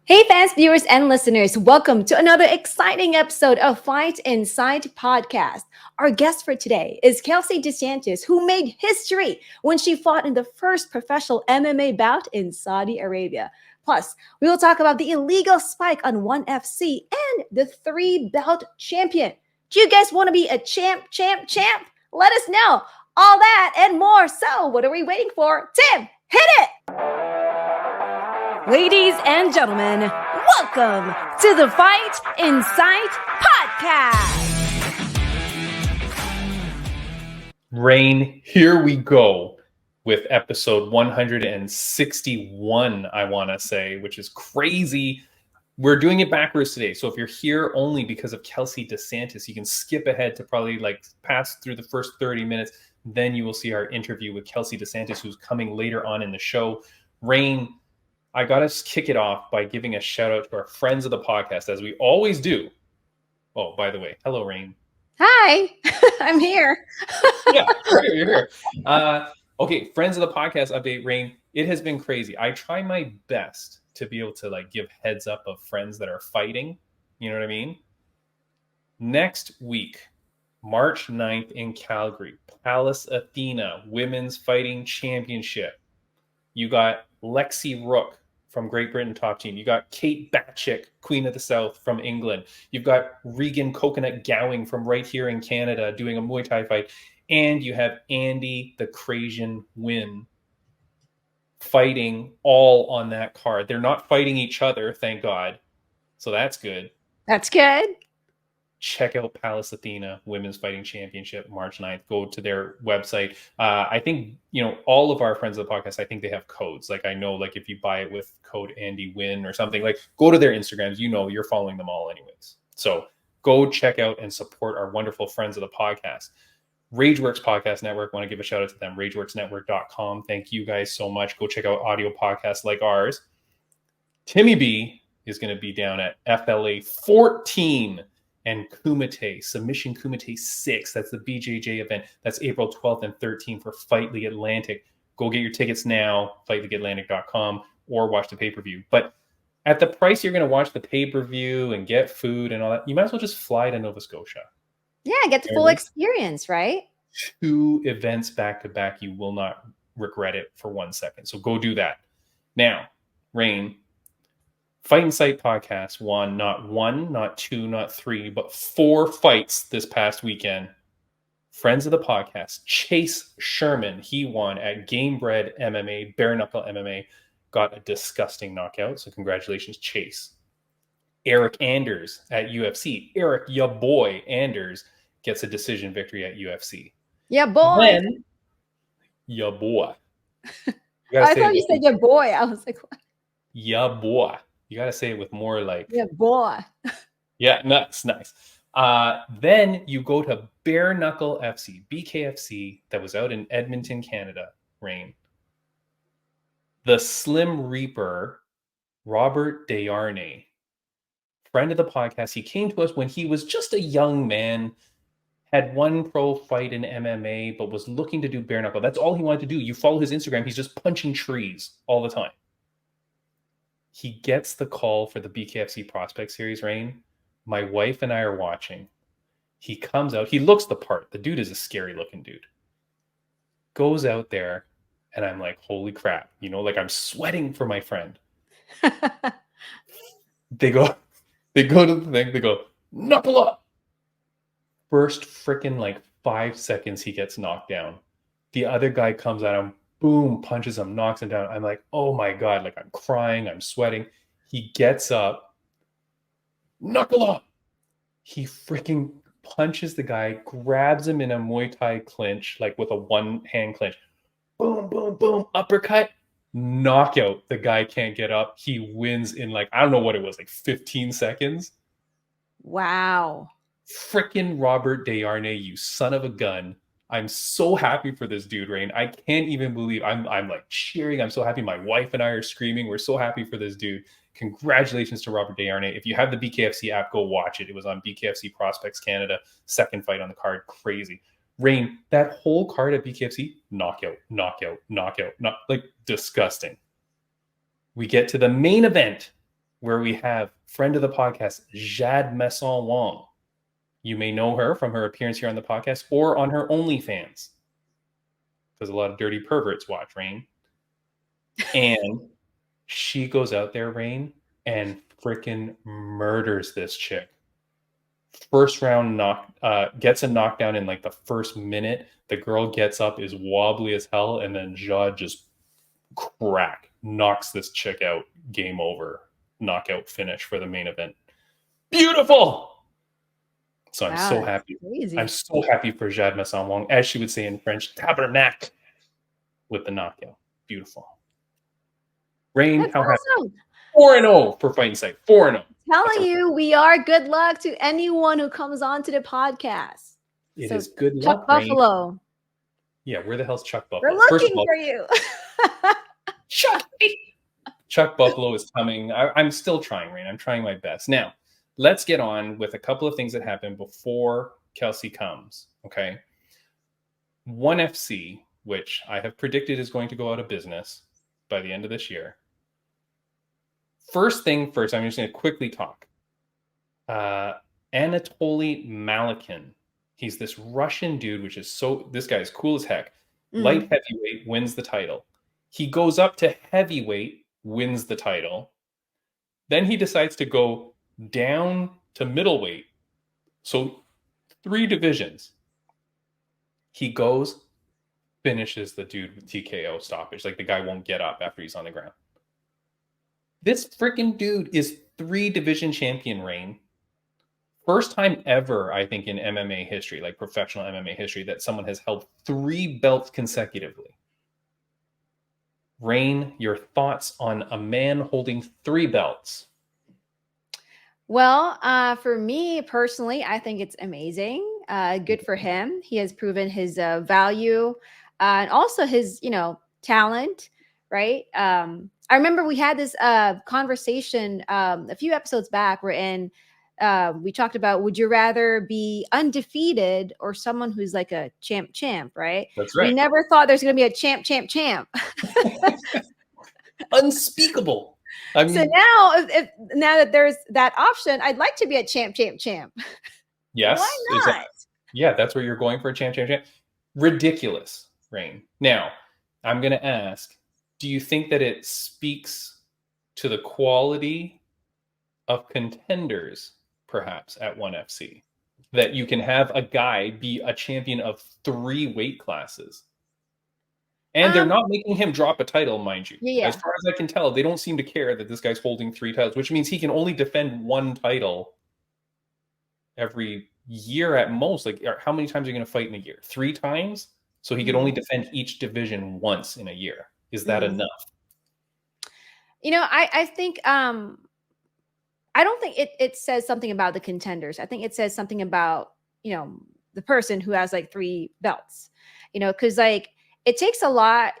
Hey fans, viewers, and listeners, welcome to another exciting episode of Fight Inside Podcast. Our guest for today is Kelsey De Santis, who made history when she fought in the first professional MMA bout in Saudi Arabia. Plus, we will talk about the illegal spike on ONE FC and the 3-belt champion. Do you guys want to be a champ? Let us know. All that and more. So, what are we waiting for? Tim, hit it! Ladies and gentlemen, welcome to the Fight Inside Podcast. Raine, here we go with episode 161, I want to say, which is crazy. We're doing it backwards today. So if you're here only because of Kelsey De Santis, you can skip ahead to probably pass through the first 30 minutes. Then you will see our interview with Kelsey De Santis, who's coming later on in the show. Raine, I got to kick it off by giving a shout out to our friends of the podcast, as we always do. Oh, by the way, hello, Raine. Hi, I'm here. Yeah, you're here. Okay, friends of the podcast update, Raine. It has been crazy. I try my best to be able to give heads up of friends that are fighting. You know what I mean? Next week, March 9th in Calgary, Palace Athena Women's Fighting Championship. You got Lexi Rook from Great Britain, top team. You got Kate Batchick, Queen of the South from England. You've got Regan Coconut Gowing from right here in Canada doing a Muay Thai fight. And you have Andy the Crazian Wynn fighting all on that card. They're not fighting each other, thank God. So that's good. That's good. Check out Palace Athena Women's Fighting Championship, March 9th. Go to their website. I think, all of our friends of the podcast, I think they have codes. I know, if you buy it with code Andy Win or something, go to their Instagrams. You're following them all anyways. So go check out and support our wonderful friends of the podcast. Rageworks Podcast Network, want to give a shout out to them. RageworksNetwork.com. Thank you guys so much. Go check out audio podcasts like ours. Timmy B is going to be down at FLA 14 and Kumite, Submission Kumite 6. That's the BJJ event. That's April 12th and 13th for Fight League Atlantic. Go get your tickets now, fightleagueatlantic.com, or watch the pay-per-view. But at the price you're going to watch the pay-per-view and get food and all that, you might as well just fly to Nova Scotia. Yeah, get the full experience, right? 2 events back-to-back. You will not regret it for 1 second. So go do that. Now, Raine, Fight Insight Podcast won not 1, not 2, not 3, but 4 fights this past weekend. Friends of the podcast, Chase Sherman, he won at Gamebred MMA, Bare Knuckle MMA, got a disgusting knockout. So congratulations, Chase. Eric Anders at UFC. Eric, ya boy, Anders gets a decision victory at UFC. Yeah, boy. Then, ya boy. I thought you said your boy. I was like, what? Ya boy. You got to say it with more yeah, boy. Yeah, nice. Then you go to Bare Knuckle FC, BKFC, that was out in Edmonton, Canada, Raine. The Slim Reaper, Robert Desharnais, friend of the podcast. He came to us when he was just a young man, had 1 pro fight in MMA, but was looking to do bare knuckle. That's all he wanted to do. You follow his Instagram, he's just punching trees all the time. He gets the call for the BKFC Prospect Series, Raine. My wife and I are watching. He comes out. He looks the part. The dude is a scary looking dude. Goes out there, and I'm like, holy crap. I'm sweating for my friend. They go to the thing. They go, knuckle up. First freaking 5 seconds, he gets knocked down. The other guy comes at him. Boom, punches him, knocks him down. I'm like, oh my God, I'm crying, I'm sweating. He gets up, knuckle up. He freaking punches the guy, grabs him in a Muay Thai clinch, with a 1-hand clinch. Boom, boom, boom, uppercut, knockout. The guy can't get up. He wins in I don't know what it was, 15 seconds. Wow. Freaking Robert Desharnais, you son of a gun. I'm so happy for this dude, Raine. I can't even believe I'm cheering. I'm so happy. My wife and I are screaming. We're so happy for this dude. Congratulations to Robert Desharnais. If you have the BKFC app, go watch it. It was on BKFC Prospects Canada. 2nd fight on the card. Crazy. Raine, that whole card at BKFC, knockout. Disgusting. We get to the main event. where we have friend of the podcast, Jade Messon Wong. You may know her from her appearance here on the podcast or on her OnlyFans, because a lot of dirty perverts watch, Raine. And she goes out there, Raine, and freaking murders this chick. First round gets a knockdown in like the first minute. The girl gets up, is wobbly as hell, and then Jade just knocks this chick out. Game over. Knockout finish for the main event. Beautiful. So I'm so happy. Crazy. I'm so happy for Jade Messon Wong, as she would say in French, tabernacle, with the knockout. Beautiful. Raine, that's how awesome. happy? 4-0 for Fight Insight. 4-0. Telling you, we are good luck to anyone who comes on to the podcast. It is good luck, Chuck Buffalo. Raine. Yeah, where the hell's Chuck Buffalo? We're looking for you. Chuck Buffalo is coming. I'm still trying, Raine. I'm trying my best. Now, let's get on with a couple of things that happen before Kelsey comes. Okay. ONE FC, which I have predicted is going to go out of business by the end of this year. First thing first, I'm just going to quickly talk. Anatoly Malikin. He's this Russian dude, this guy is cool as heck. Light heavyweight, wins the title. He goes up to heavyweight, wins the title. Then he decides to go down to middleweight. So 3 divisions. He goes, finishes the dude with TKO stoppage. Like, the guy won't get up after he's on the ground. This freaking dude is 3 division champion, Raine. First time ever, I think, in MMA history, like professional MMA history, that someone has held 3 belts consecutively. Raine, your thoughts on a man holding 3 belts? Well, for me personally, I think it's amazing. Good for him. He has proven his value and also his, talent, right? I remember we had this conversation a few episodes back wherein we talked about, would you rather be undefeated or someone who's like a champ, right? That's right. We never thought there's going to be a champ. Unspeakable. I mean, so now, now that there's that option, I'd like to be a champ. Yes. Why not? That's where you're going for a champ. Ridiculous, Raine. Now, I'm going to ask, do you think that it speaks to the quality of contenders, perhaps, at ONE FC? That you can have a guy be a champion of 3 weight classes? And they're not making him drop a title, mind you. Yeah. As far as I can tell, they don't seem to care that this guy's holding 3 titles, which means he can only defend 1 title every year at most. Like, how many times are you going to fight in a year? 3 times? So he could only defend each division once in a year. Is that enough? I think I don't think it says something about the contenders. I think it says something about, the person who has like 3 belts, because like, it takes a lot,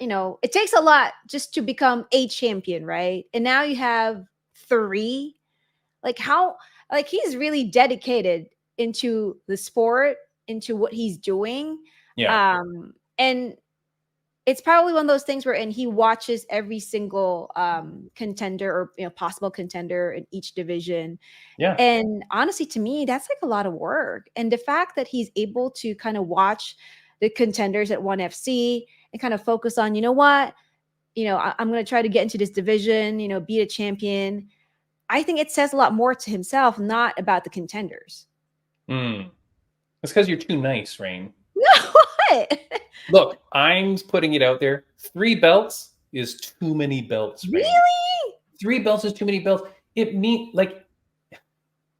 just to become a champion, right? And now you have 3. Like, he's really dedicated into the sport, into what he's doing. Yeah. And it's probably one of those things where he watches every single contender or possible contender in each division. Yeah. And honestly, to me, that's like a lot of work. And the fact that he's able to kind of watch the contenders at ONE FC and kind of focus on, I'm going to try to get into this division, be a champion. I think it says a lot more to himself, not about the contenders. It's because you're too nice, Raine. No, what? Look, I'm putting it out there. 3 belts is too many belts, Raine. Really? 3 belts is too many belts. It means, like,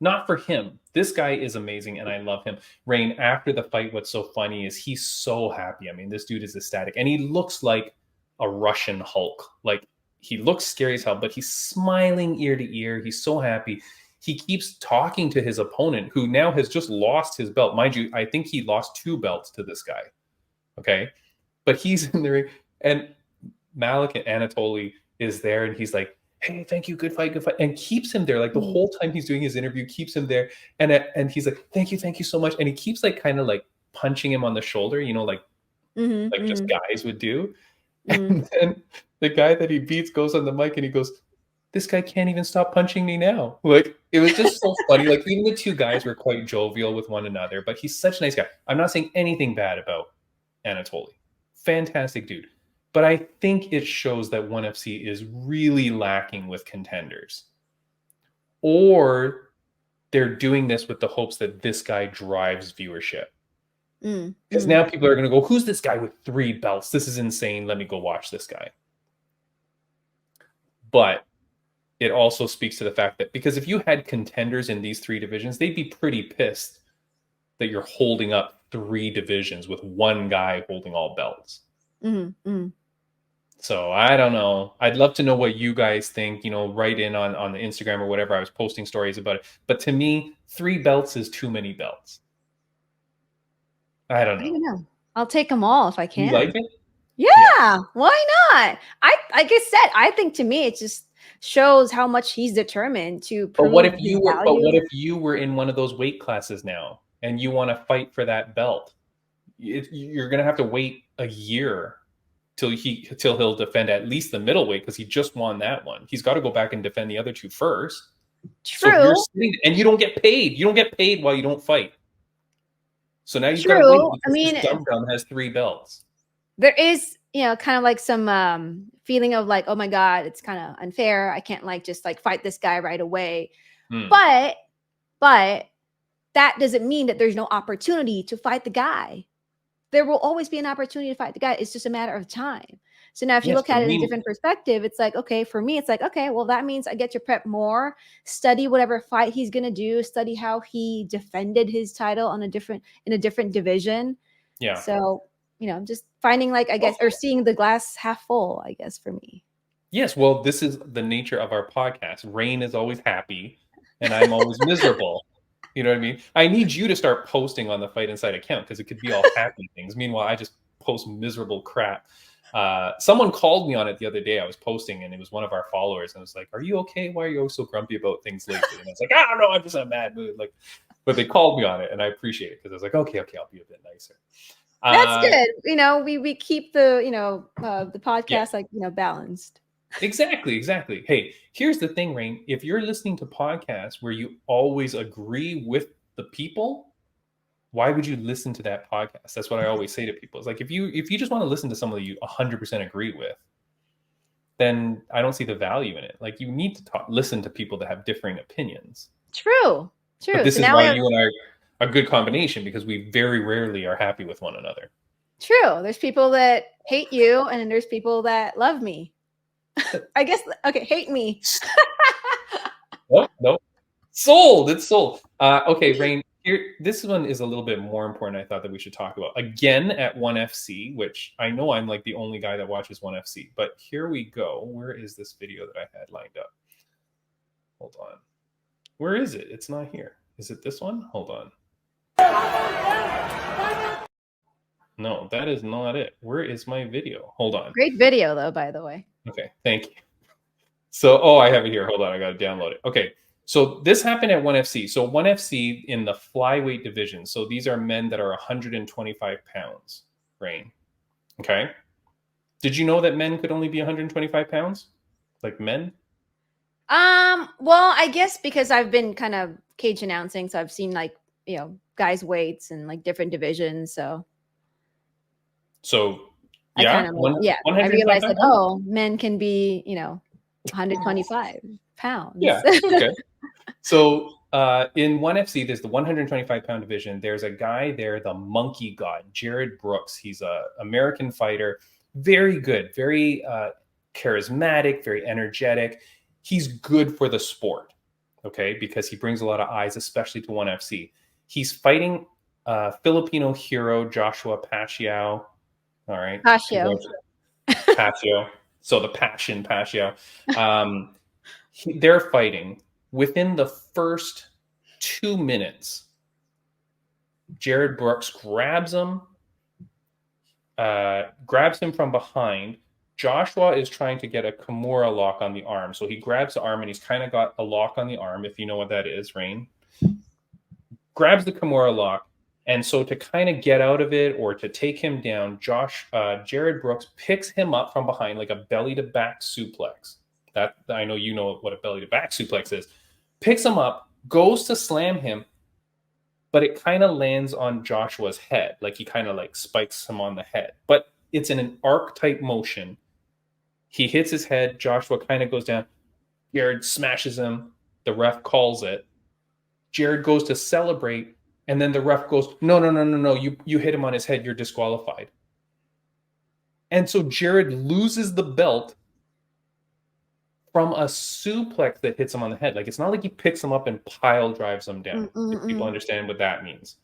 not for him. This guy is amazing, and I love him. Raine, after the fight, what's so funny is he's so happy. I mean, this dude is ecstatic, and he looks like a Russian Hulk. Like, he looks scary as hell, but he's smiling ear to ear. He's so happy. He keeps talking to his opponent, who now has just lost his belt. Mind you, I think he lost 2 belts to this guy. Okay? But he's in the ring, and Malik and Anatoly is there, and he's like, hey, thank you, good fight, and keeps him there. Like, the whole time he's doing his interview, keeps him there, and he's like, thank you so much, and he keeps like kind of like punching him on the shoulder, like just guys would do. And then the guy that he beats goes on the mic and he goes, this guy can't even stop punching me now. Like, it was just so funny. Like, even the two guys were quite jovial with one another, but he's such a nice guy. I'm not saying anything bad about Anatoly. Fantastic dude. But I think it shows that ONE FC is really lacking with contenders. Or they're doing this with the hopes that this guy drives viewership. Because now people are going to go, who's this guy with 3 belts? This is insane. Let me go watch this guy. But it also speaks to the fact that, because if you had contenders in these 3 divisions, they'd be pretty pissed that you're holding up 3 divisions with one guy holding all belts. So I don't know. I'd love to know what you guys think, write in on the Instagram or whatever. I was posting stories about it. But to me, 3 belts is too many belts. I don't know. I'll take them all if I can. You like it? Yeah. Why not? Like I said, I think to me, it just shows how much he's determined to prove. But what if you were in one of those weight classes now and you want to fight for that belt? You're going to have to wait a year till he'll defend at least the middleweight, because he just won that one. He's got to go back and defend the other 2 first. True. So and you don't get paid. You don't get paid while you don't fight. So now you've got to wait, because this dumb has 3 belts. There is, kind of like some feeling of like, oh my God, it's kind of unfair. I can't just fight this guy right away. But that doesn't mean that there's no opportunity to fight the guy. There will always be an opportunity to fight the guy. It's just a matter of time. So now if you look at it in a different perspective, it's like, okay, for me, it's like, okay, well, that means I get to prep more, study whatever fight he's going to do, study how he defended his title in a different division. Yeah. So, just finding or seeing the glass half full, I guess, for me. Yes. Well, this is the nature of our podcast. Raine is always happy and I'm always miserable. You know what I mean? I need you to start posting on the Fight Inside account, because it could be all happy things. Meanwhile, I just post miserable crap. Someone called me on it the other day. I was posting and it was one of our followers, and I was like, "Are you okay? Why are you always so grumpy about things lately?" And I was like, "I don't know. I'm just in a mad mood." But they called me on it, and I appreciate it, because I was like, "Okay, I'll be a bit nicer." That's good. We keep the the podcast balanced. Exactly. Hey, here's the thing, Raine. If you're listening to podcasts where you always agree with the people, why would you listen to that podcast? That's what I always say to people. It's like, if you just want to listen to someone that you 100% agree with, then I don't see the value in it. Like, you need to listen to people that have differing opinions. True. But this is why you and I are a good combination, because we very rarely are happy with one another. True. There's people that hate you, and then there's people that love me. I guess, okay, hate me. Nope. Sold. It's sold. Okay, Raine, here, this one is a little bit more important. I thought that we should talk about again at ONE FC, which I know I'm like the only guy that watches ONE FC, but here we go. Where is this video that I had lined up? Hold on. Where is it? It's not here. Is it this one? Hold on. No, that is not it. Where is my video? Hold on. Great video, though, by the way. Okay, thank you. So, I have it here. Hold on, I got to download it. Okay, so this happened at ONE FC. So ONE FC in the flyweight division. So these are men that are 125 pounds, Raine. Okay. Did you know that men could only be 125 pounds? Like men? Well, I guess because I've been kind of cage announcing, so I've seen guys' weights and different divisions. So yeah, I realized that men can be 125 pounds. Yeah. Okay. So in ONE FC, there's the 125 pound division. There's a guy there, the Monkey God, Jared Brooks. He's a American fighter, very good, very charismatic, very energetic. He's good for the sport, okay, because he brings a lot of eyes, especially to ONE FC. He's fighting Filipino hero Joshua Pacio. All right. Pacio. So the Pacio. They're fighting. Within the first 2 minutes, Jared Brooks grabs him from behind. Joshua is trying to get a Kimura lock on the arm. So he grabs the arm, and he's kind of got a lock on the arm, if you know what that is, Raine. Grabs the Kimura lock. And so to kind of get out of it or to take him down, Jared Brooks picks him up from behind like a belly-to-back suplex. That I know you know what a belly to back suplex is. Picks him up, goes to slam him, but it kind of lands on Joshua's head. Like he kind of like spikes him on the head. But it's in an arc type motion. He hits his head. Joshua kind of goes down. Jared smashes him. The ref calls it. Jared goes to celebrate. And then the ref goes, no. You hit him on his head. You're disqualified. And so Jared loses the belt from a suplex that hits him on the head. Like, it's not like he picks him up and pile drives him down. If people understand what that means.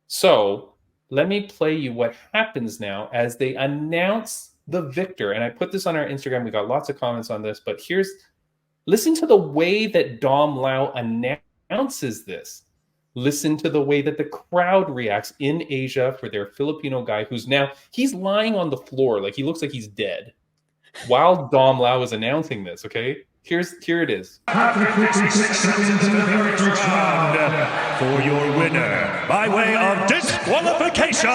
So let me play you what happens now as they announce the victor. And I put this on our Instagram. We got lots of comments on this, but listen to the way that Dom Lau announces this. Listen to the way that the crowd reacts in Asia for their Filipino guy he's lying on the floor. Like, he looks like he's dead while Dom Lau is announcing this. Okay, here it is. For your winner, by way of disqualification,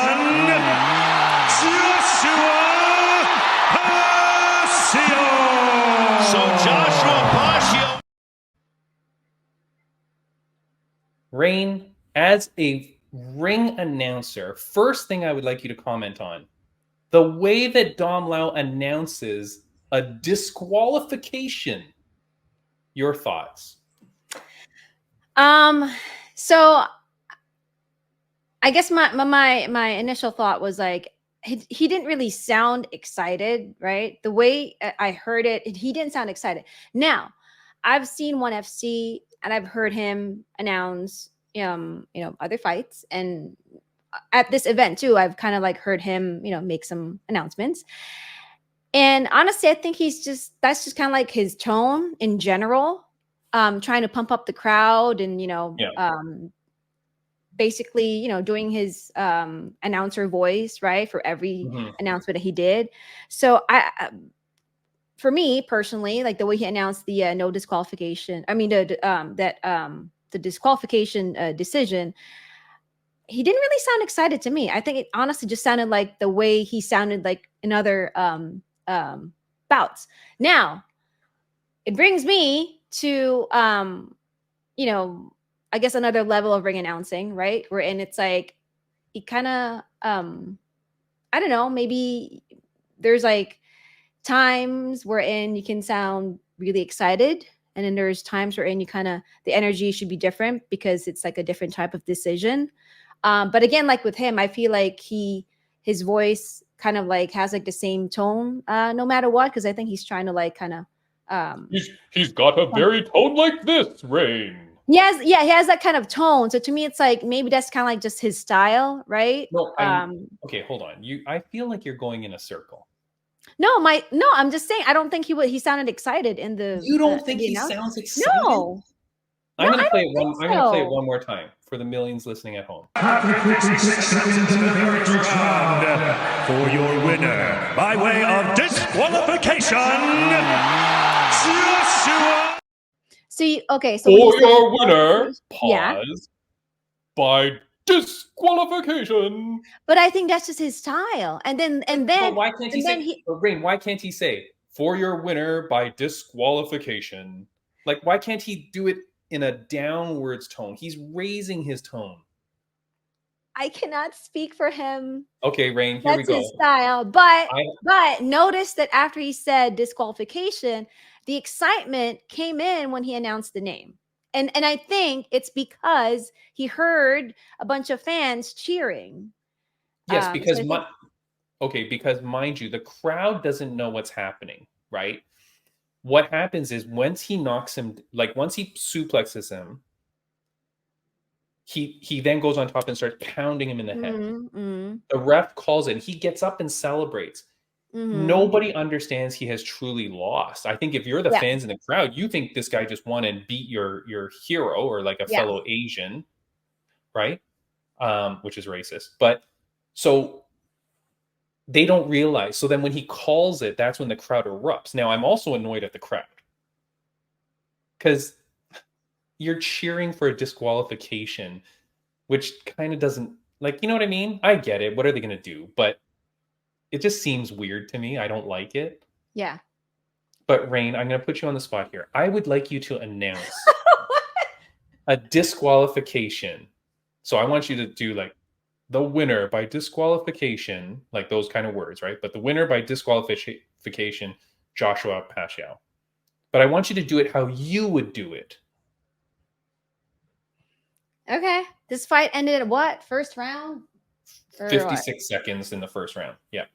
Joshua Palacio. So Joshua Palacio. Raine, as a ring announcer, first thing I would like you to comment on, the way that Dom Lau announces a disqualification. Your thoughts? So I guess my initial thought was like, he didn't really sound excited, right? The way I heard it, he didn't sound excited. Now, I've seen ONE FC and I've heard him announce, other fights, and at this event too, I've kind of like heard him, make some announcements. And honestly, I think that's just kind of like his tone in general, trying to pump up the crowd and, basically, doing his announcer voice, right, for every announcement that he did. So for me personally, like the way he announced the no disqualification, the disqualification decision, he didn't really sound excited to me. I think it honestly just sounded like the way he sounded like in other bouts. Now, it brings me to I guess another level of ring announcing, right? Wherein it's like he kind of I don't know, maybe there's like times wherein you can sound really excited, and then there's times wherein the energy should be different because it's like a different type of decision. But again, like with him, I feel like his voice kind of like has like the same tone no matter what, because I think he's trying to like kind of he's got a very tone like this, Raine. he has that kind of tone. So to me, it's like maybe that's kind of like just his style, right? No, okay, hold on. I feel like you're going in a circle. No, I'm just saying I don't think he sounded excited in the. You don't think he sounds excited? No. I'm gonna play it one more time for the millions listening at home. For your winner, by way of disqualification, Joshua. See, okay, so for your winner, yeah, by disqualification. But I think that's just his style. And then but why can't he say? Raine, why can't he say for your winner by disqualification? Like, why can't he do it in a downwards tone? He's raising his tone. I cannot speak for him. Okay, Raine, here we go. That's his style. But notice that after he said disqualification, the excitement came in when he announced the name. And I think it's because he heard a bunch of fans cheering. Yes, because because mind you, the crowd doesn't know what's happening, right? What happens is once he suplexes him, he then goes on top and starts pounding him in the head. The ref calls it, and he gets up and celebrates. Nobody understands he has truly lost. I think if you're the fans in the crowd, you think this guy just won and beat your hero or like a fellow Asian, right? Which is racist. But so they don't realize. So then when he calls it, that's when the crowd erupts. Now, I'm also annoyed at the crowd because you're cheering for a disqualification, which kind of doesn't, like, you know what I mean? I get it. What are they going to do? But it just seems weird to me. I don't like it. Yeah. But Raine, I'm going to put you on the spot here. I would like you to announce a disqualification. So I want you to do like the winner by disqualification, like those kind of words, right? But the winner by disqualification, Joshua Pashao. But I want you to do it how you would do it. Okay. This fight ended at what? First round? Or 56 what? seconds in the first round. Yeah.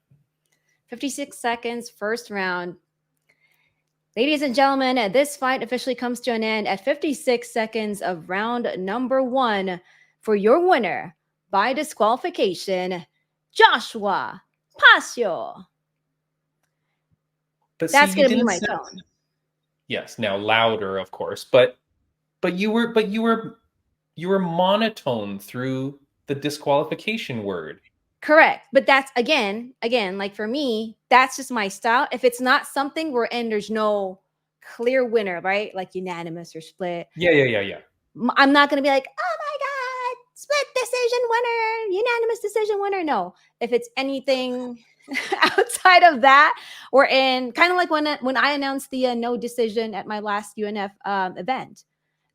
56 seconds, first round. Ladies and gentlemen, this fight officially comes to an end at 56 seconds of round number 1 for your winner by disqualification, Joshua Pashao. But That's see, you going to be didn't my say- tone. Yes, now louder, of course, but you were monotone through the disqualification word. Correct. But that's again, like for me, that's just my style. If it's not something where there's no clear winner, right? Like unanimous or split. Yeah. I'm not going to be like, oh my God, split decision winner, unanimous decision winner. No, if it's anything outside of that, we're in kind of like when I announced the no decision at my last UNF event.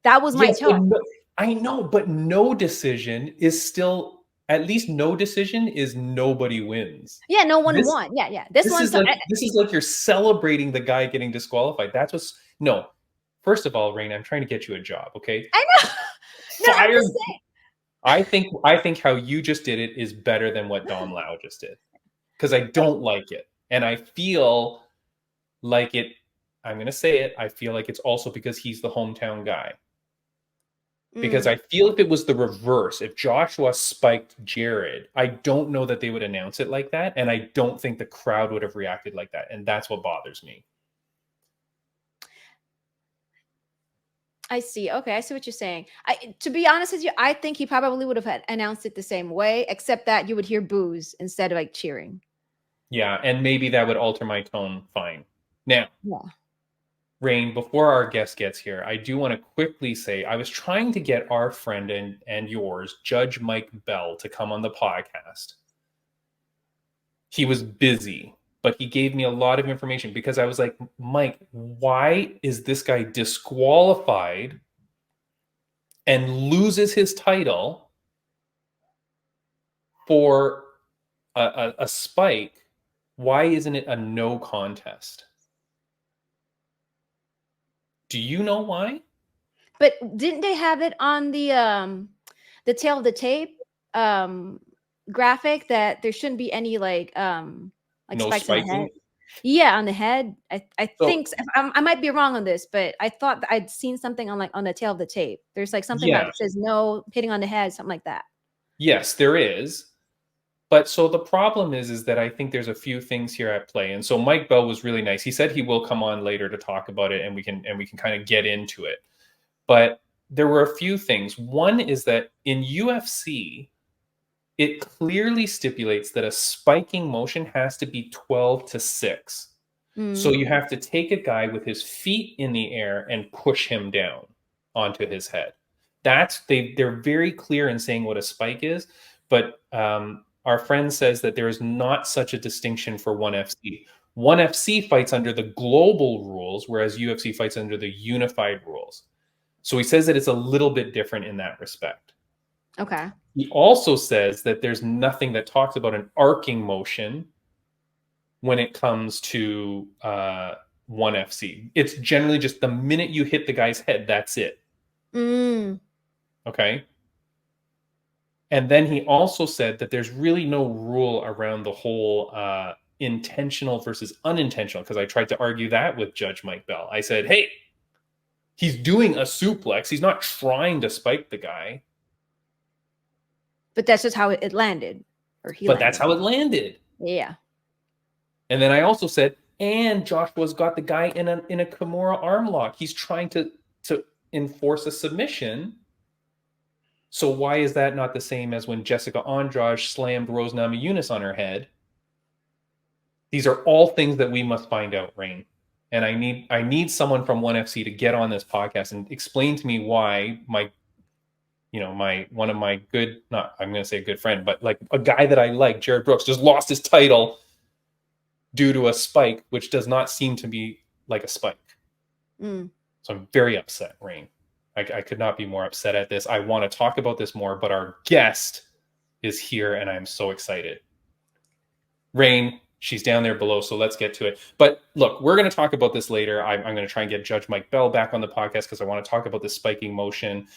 That was my Yes, tone. I know, but no decision is still, at least no decision is nobody wins. Yeah, no one won. Yeah. This is like you're celebrating the guy getting disqualified. That's what's no. First of all, Raine, I'm trying to get you a job, okay? I know. No, I'm just saying. I think how you just did it is better than what Dom Lau just did. Because I don't like it. And I feel like it, I'm going to say it, I feel like it's also because he's the hometown guy. Because I feel if it was the reverse, if Joshua spiked Jared, I don't know that they would announce it like that. And I don't think the crowd would have reacted like that. And that's what bothers me. I see. Okay, I see what you're saying. To be honest with you, I think he probably would have announced it the same way, except that you would hear boos instead of like cheering. Yeah, and maybe that would alter my tone fine. Now, yeah. Raine, before our guest gets here, I do want to quickly say I was trying to get our friend and yours, Judge Mike Bell, to come on the podcast. He was busy, but he gave me a lot of information because I was like, Mike, why is this guy disqualified and loses his title for a spike? Why isn't it a no contest? Do you know why? But didn't they have it on the tail of the tape graphic that there shouldn't be any like no spikes on the head? Yeah, on the head. I think I might be wrong on this, but I thought that I'd seen something on the tail of the tape. There's like something that says no hitting on the head, something like that. Yes, there is. But so the problem is that I think there's a few things here at play. And so Mike Bell was really nice. He said he will come on later to talk about it and we can kind of get into it. But there were a few things. One is that in UFC, it clearly stipulates that a spiking motion has to be 12-6. So you have to take a guy with his feet in the air and push him down onto his head. They're very clear in saying what a spike is, but our friend says that there is not such a distinction for ONE FC. ONE FC fights under the global rules, whereas UFC fights under the unified rules. So he says that it's a little bit different in that respect. Okay. He also says that there's nothing that talks about an arcing motion when it comes to ONE FC. It's generally just the minute you hit the guy's head, that's it. Okay. And then he also said that there's really no rule around the whole intentional versus unintentional, because I tried to argue that with Judge Mike Bell. I said, hey, he's doing a suplex. He's not trying to spike the guy. But that's just how it landed. That's how it landed. Yeah. And then I also said, and Joshua's got the guy in a Kimura arm lock. He's trying to enforce a submission. So why is that not the same as when Jessica Andrade slammed Rose Namajunas on her head? These are all things that we must find out, Raine. And I need someone from ONE FC to get on this podcast and explain to me why one of my good, not I'm going to say a good friend, but like a guy that I like, Jared Brooks, just lost his title due to a spike, which does not seem to be like a spike. Mm. So I'm very upset, Raine. I could not be more upset at this. I want to talk about this more, but our guest is here and I'm so excited. Raine, she's down there below, so let's get to it. But look, we're going to talk about this later. I'm going to try and get Judge Mike Bell back on the podcast because I want to talk about the spiking motion.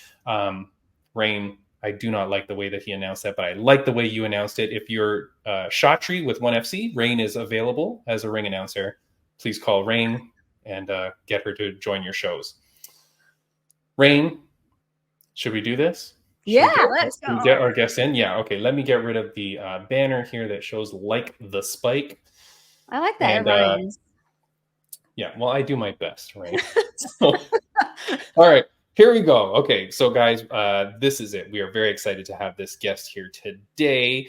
Raine, I do not like the way that he announced that, but I like the way you announced it. If you're Shotri with 1FC, Raine is available as a ring announcer. Please call Raine and get her to join your shows. Raine, should we do this? Let's go. Should we get our guests in? Yeah, okay. Let me get rid of the banner here that shows like the spike. I like that. And, yeah, well, I do my best, right? So, all right, here we go. Okay, so guys, this is it. We are very excited to have this guest here today.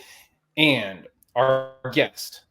And our guest,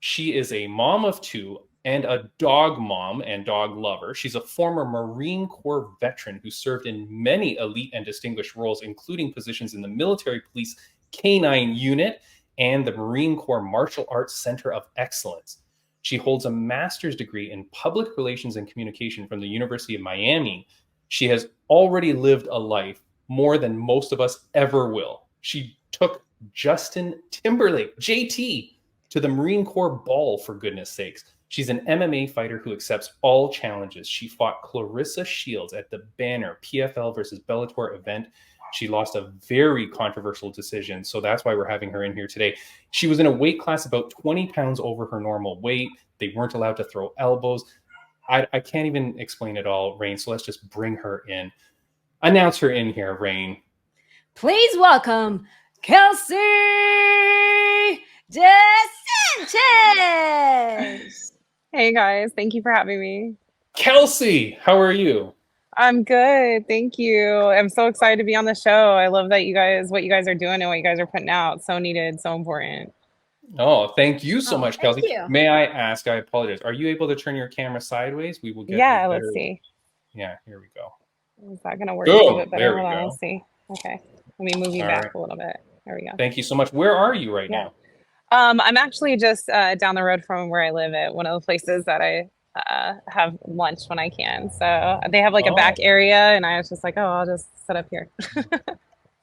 she is a mom of two and a dog mom and dog lover. She's a former Marine Corps veteran who served in many elite and distinguished roles, including positions in the Military Police Canine Unit and the Marine Corps Martial Arts Center of Excellence. She holds a master's degree in public relations and communication from the University of Miami. She has already lived a life more than most of us ever will. She took Justin Timberlake, JT, to the Marine Corps Ball, for goodness sakes. She's an MMA fighter who accepts all challenges. She fought Claressa Shields at the Banner PFL versus Bellator event. She lost a very controversial decision, so that's why we're having her in here today. She was in a weight class about 20 pounds over her normal weight. They weren't allowed to throw elbows. I can't even explain it all, Raine, so let's just bring her in. Announce her in here, Raine. Please welcome Kelsey De Santis. Hey guys, thank you for having me. Kelsey, how are you? I'm good, thank you. I'm so excited to be on the show. I love that what you guys are doing and what you guys are putting out. So needed, so important. Oh, thank you so much, Kelsey. You. May I ask, I apologize, are you able to turn your camera sideways? We will get Yeah, let's see. Yeah, here we go. Is that going to work Boom, a little bit better? there we Hold on, go. let's see. Okay, let me move you All back right. a little bit. There we go. Thank you so much. Where are you right now? I'm actually just down the road from where I live at one of the places that I have lunch when I can. So they have like a back area, and I was just like, oh, I'll just sit up here.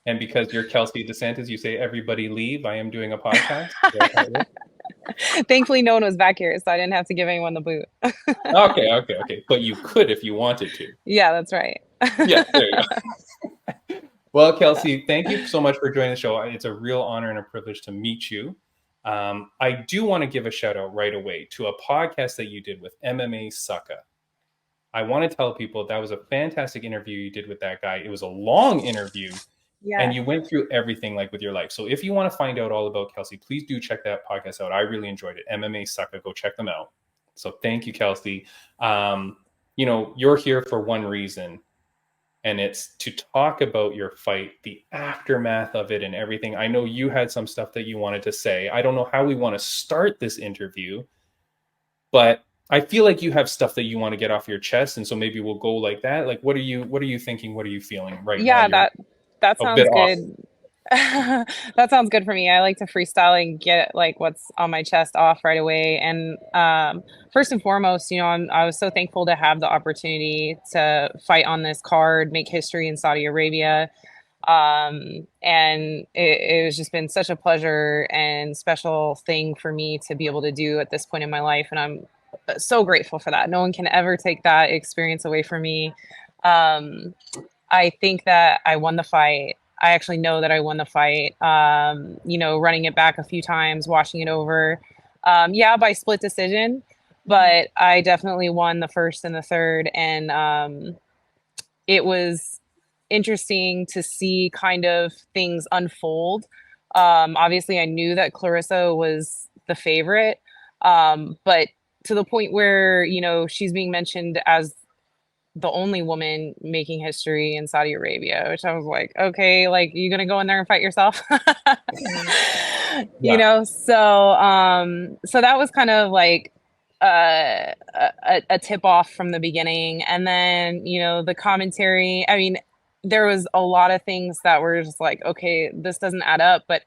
And because you're Kelsey De Santis, you say, everybody leave. I am doing a podcast. Thankfully, no one was back here, so I didn't have to give anyone the boot. Okay. But you could if you wanted to. Yeah, that's right. Yeah, there you go. Well, Kelsey, thank you so much for joining the show. It's a real honor and a privilege to meet you. I do want to give a shout out right away to a podcast that you did with MMA Sucka. I want to tell people that was a fantastic interview you did with that guy. It was a long interview. Yeah. And you went through everything like with your life. So if you want to find out all about Kelsey, please do check that podcast out. I really enjoyed it. MMA Sucka, go check them out. So thank you, Kelsey. You're here for one reason, and it's to talk about your fight, the aftermath of it and everything. I know you had some stuff that you wanted to say. I don't know how we want to start this interview, but I feel like you have stuff that you want to get off your chest. And so maybe we'll go like that. Like, what are you thinking? What are you feeling right now? Yeah, that sounds good. That sounds good for me. I like to freestyle and get like what's on my chest off right away. And first and foremost, I was so thankful to have the opportunity to fight on this card, make history in Saudi Arabia. And it was just been such a pleasure and special thing for me to be able to do at this point in my life. And I'm so grateful for that. No one can ever take that experience away from me. I think that I won the fight. I actually know that I won the fight, running it back a few times, watching it over. By split decision, but I definitely won the first and the third. And it was interesting to see kind of things unfold. Obviously, I knew that Clarissa was the favorite, but to the point where, she's being mentioned as the only woman making history in Saudi Arabia, which I was like, okay, like, you gonna go in there and fight yourself? Yeah. So that was kind of like a tip off from the beginning. And then, the commentary, I mean, there was a lot of things that were just like, okay, this doesn't add up. But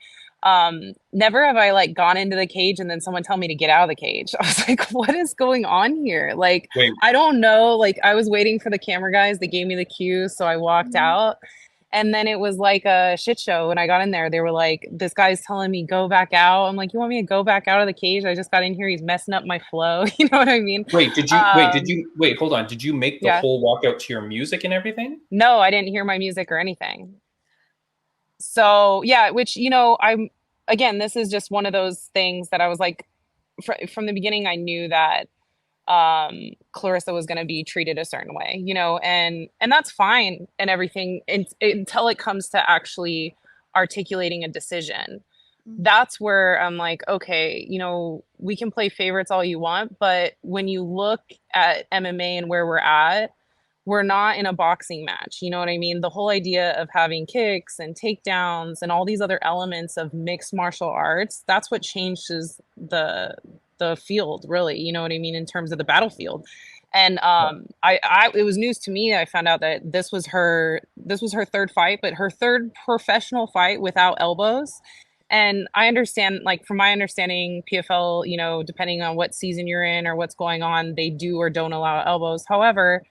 Never have I like gone into the cage and then someone tell me to get out of the cage. I was like, what is going on here? Like, Wait. I don't know. Like, I was waiting for the camera guys. They gave me the cue. So I walked out. And then it was like a shit show. When I got in there, they were like, this guy's telling me go back out. I'm like, you want me to go back out of the cage? I just got in here. He's messing up my flow. You know what I mean? Wait, hold on. Did you make the whole walkout to your music and everything? No, I didn't hear my music or anything. So yeah, which, you know, again, this is just one of those things that I was like, from the beginning, I knew that Clarissa was going to be treated a certain way, you know, and that's fine and everything until it comes to actually articulating a decision. That's where I'm like, okay, you know, we can play favorites all you want, but when you look at MMA and where we're at, we're not in a boxing match. You know what I mean? The whole idea of having kicks and takedowns and all these other elements of mixed martial arts, that's what changes the field, really. You know what I mean? In terms of the battlefield. And it was news to me. I found out that this was her third fight, but her third professional fight without elbows. And I understand, like, from my understanding, PFL, you know, depending on what season you're in or what's going on, they do or don't allow elbows. However,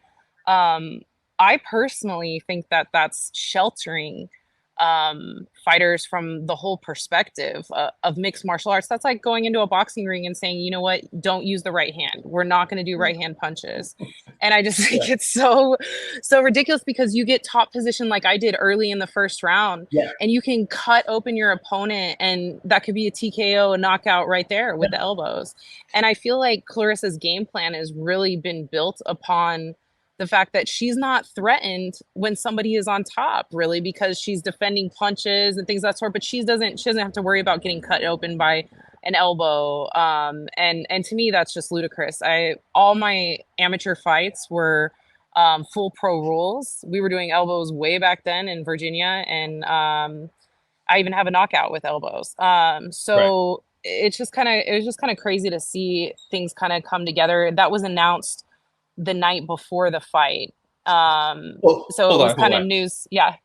I personally think that that's sheltering fighters from the whole perspective of mixed martial arts. That's like going into a boxing ring and saying, you know what, don't use the right hand. We're not going to do right hand punches. And I just think it's so ridiculous, because you get top position like I did early in the first round, and you can cut open your opponent, and that could be a TKO, a knockout right there with the elbows. And I feel like Clarissa's game plan has really been built upon the fact that she's not threatened when somebody is on top, really, because she's defending punches and things of that sort, but she doesn't have to worry about getting cut open by an elbow. And to me, that's just ludicrous. All my amateur fights were full pro rules. We were doing elbows way back then in Virginia, and I even have a knockout with elbows. So it was just kind of crazy to see things kind of come together. That was announced the night before the fight. So it was kind of news. Yeah.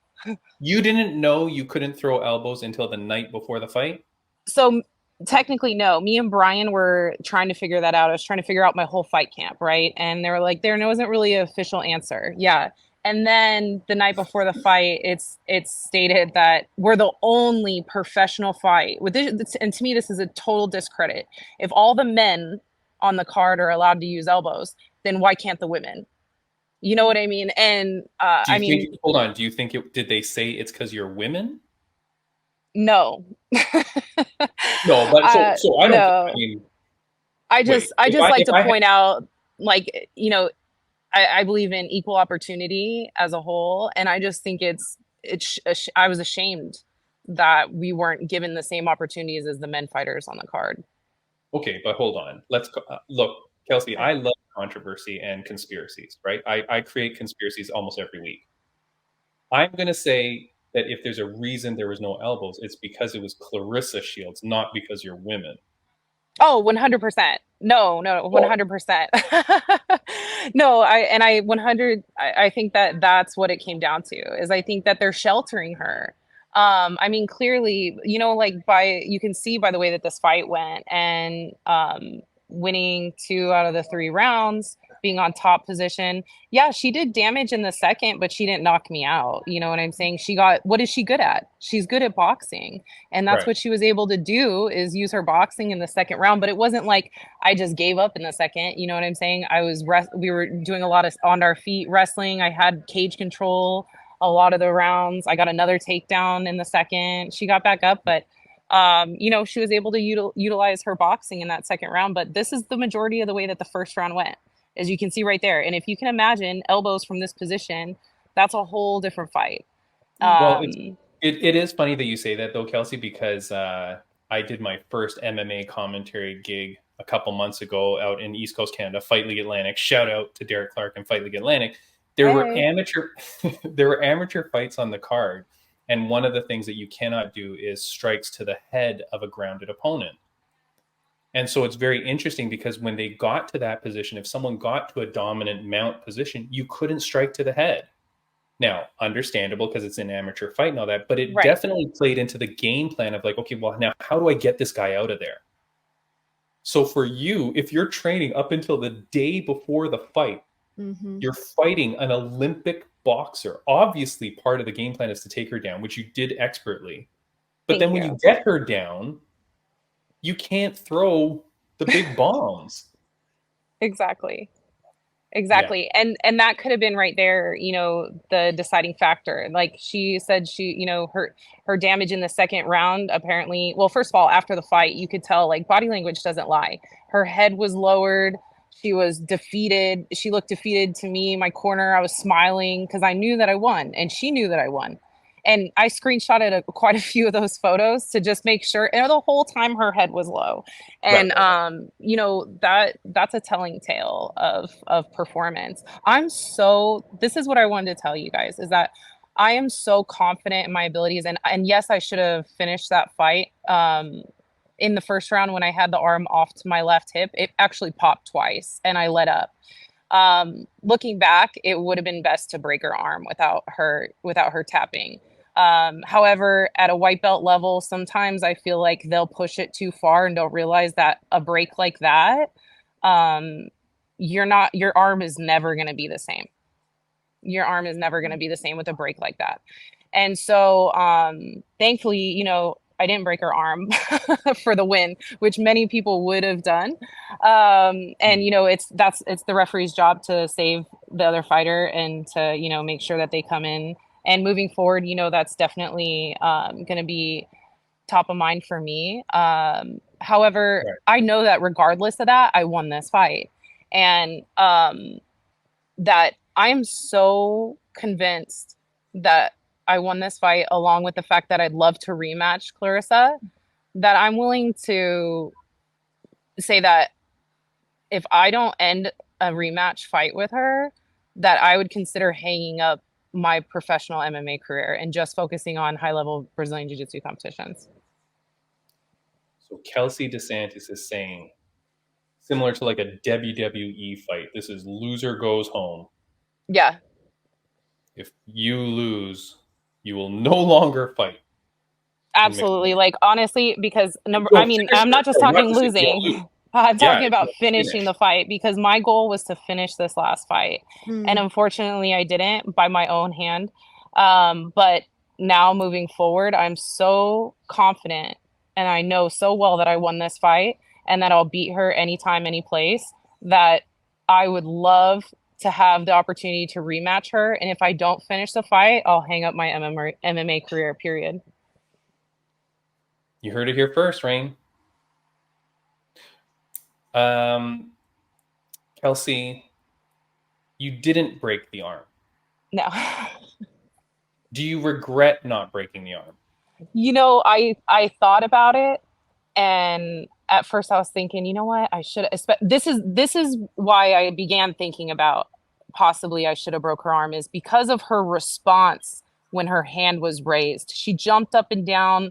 You didn't know you couldn't throw elbows until the night before the fight? So technically, no. Me and Brian were trying to figure that out. I was trying to figure out my whole fight camp, right? And they were like, there wasn't really an official answer. Yeah. And then the night before the fight, it's stated that we're the only professional fight with this, and to me, this is a total discredit. If all the men on the card are allowed to use elbows, then why can't the women? You know what I mean? And hold on. Do you think did they say it's because you're women? No. No, but so I don't. No. I mean, I just like to point out, like, you know, I believe in equal opportunity as a whole, and I just think I was ashamed that we weren't given the same opportunities as the men fighters on the card. Okay, but hold on. Let's look, Kelsey. I love controversy and conspiracies, right? I create conspiracies almost every week. I'm going to say that if there's a reason there was no elbows, it's because it was Clarissa Shields, not because you're women. Oh, 100%. No, 100%. No, I think that that's what it came down to, is I think that they're sheltering her. I mean, clearly, you know, like you can see by the way that this fight went, and winning 2 out of the 3 rounds, being on top position. Yeah, she did damage in the second, but she didn't knock me out. You know what I'm saying? What is she good at? She's good at boxing. And that's what she was able to do, is use her boxing in the second round. But it wasn't like I just gave up in the second. You know what I'm saying? We were doing a lot of on our feet wrestling. I had cage control a lot of the rounds. I got another takedown in the second. She got back up, but you know, she was able to utilize her boxing in that second round. But this is the majority of the way that the first round went, as you can see right there. And if you can imagine elbows from this position, that's a whole different fight. Well, it is funny that you say that, though, Kelsey, because I did my first MMA commentary gig a couple months ago out in East Coast Canada, Fight League Atlantic. Shout out to Derek Clark and Fight League Atlantic. There were amateur fights on the card. And one of the things that you cannot do is strikes to the head of a grounded opponent. And so it's very interesting, because when they got to that position, if someone got to a dominant mount position, you couldn't strike to the head. Now, understandable because it's an amateur fight and all that, but it Right. definitely played into the game plan of like, okay, well, now how do I get this guy out of there? So for you, if you're training up until the day before the fight, you're fighting an Olympic boxer. Obviously, part of the game plan is to take her down, which you did expertly. But then when you get her down, you can't throw the big bombs. Exactly. And that could have been right there, the deciding factor. Like she said, her damage in the second round, apparently, well, first of all, after the fight, you could tell like body language doesn't lie. Her head was lowered. She was defeated. She looked defeated to me in my corner. I was smiling because I knew that I won and she knew that I won. And I screenshotted quite a few of those photos to just make sure. And the whole time her head was low, and that's a telling tale of performance. This is what I wanted to tell you guys is that I am so confident in my abilities, and yes, I should have finished that fight. In the first round when I had the arm off to my left hip, it actually popped twice, and I let up. Looking back, it would have been best to break her arm without her tapping. However, at a white belt level, sometimes I feel like they'll push it too far and don't realize that a break like that, your arm is never going to be the same. Your arm is never going to be the same with a break like that. And so, thankfully, I didn't break her arm for the win, which many people would have done. And it's the referee's job to save the other fighter and to, make sure that they come in. And moving forward, that's definitely going to be top of mind for me. However, I know that regardless of that, I won this fight. And that I am so convinced that I won this fight, along with the fact that I'd love to rematch Clarissa, that I'm willing to say that if I don't end a rematch fight with her, that I would consider hanging up my professional MMA career and just focusing on high-level Brazilian Jiu-Jitsu competitions. So Kelsey De Santis is saying, similar to like a WWE fight, this is loser goes home. Yeah. If you lose, you will no longer fight. Absolutely. Like, honestly, because I'm not just talking losing. I'm talking about finishing the fight, because my goal was to finish this last fight. And unfortunately I didn't by my own hand. But now moving forward, I'm so confident and I know so well that I won this fight and that I'll beat her anytime, any place, that I would love to have the opportunity to rematch her. And if I don't finish the fight, I'll hang up my MMA career, period. You heard it here first, Raine. Kelsey, you didn't break the arm. No. Do you regret not breaking the arm? I thought about it, and at first I was thinking, you know what, I should. This is why I began thinking about possibly I should have broke her arm, is because of her response when her hand was raised. She jumped up and down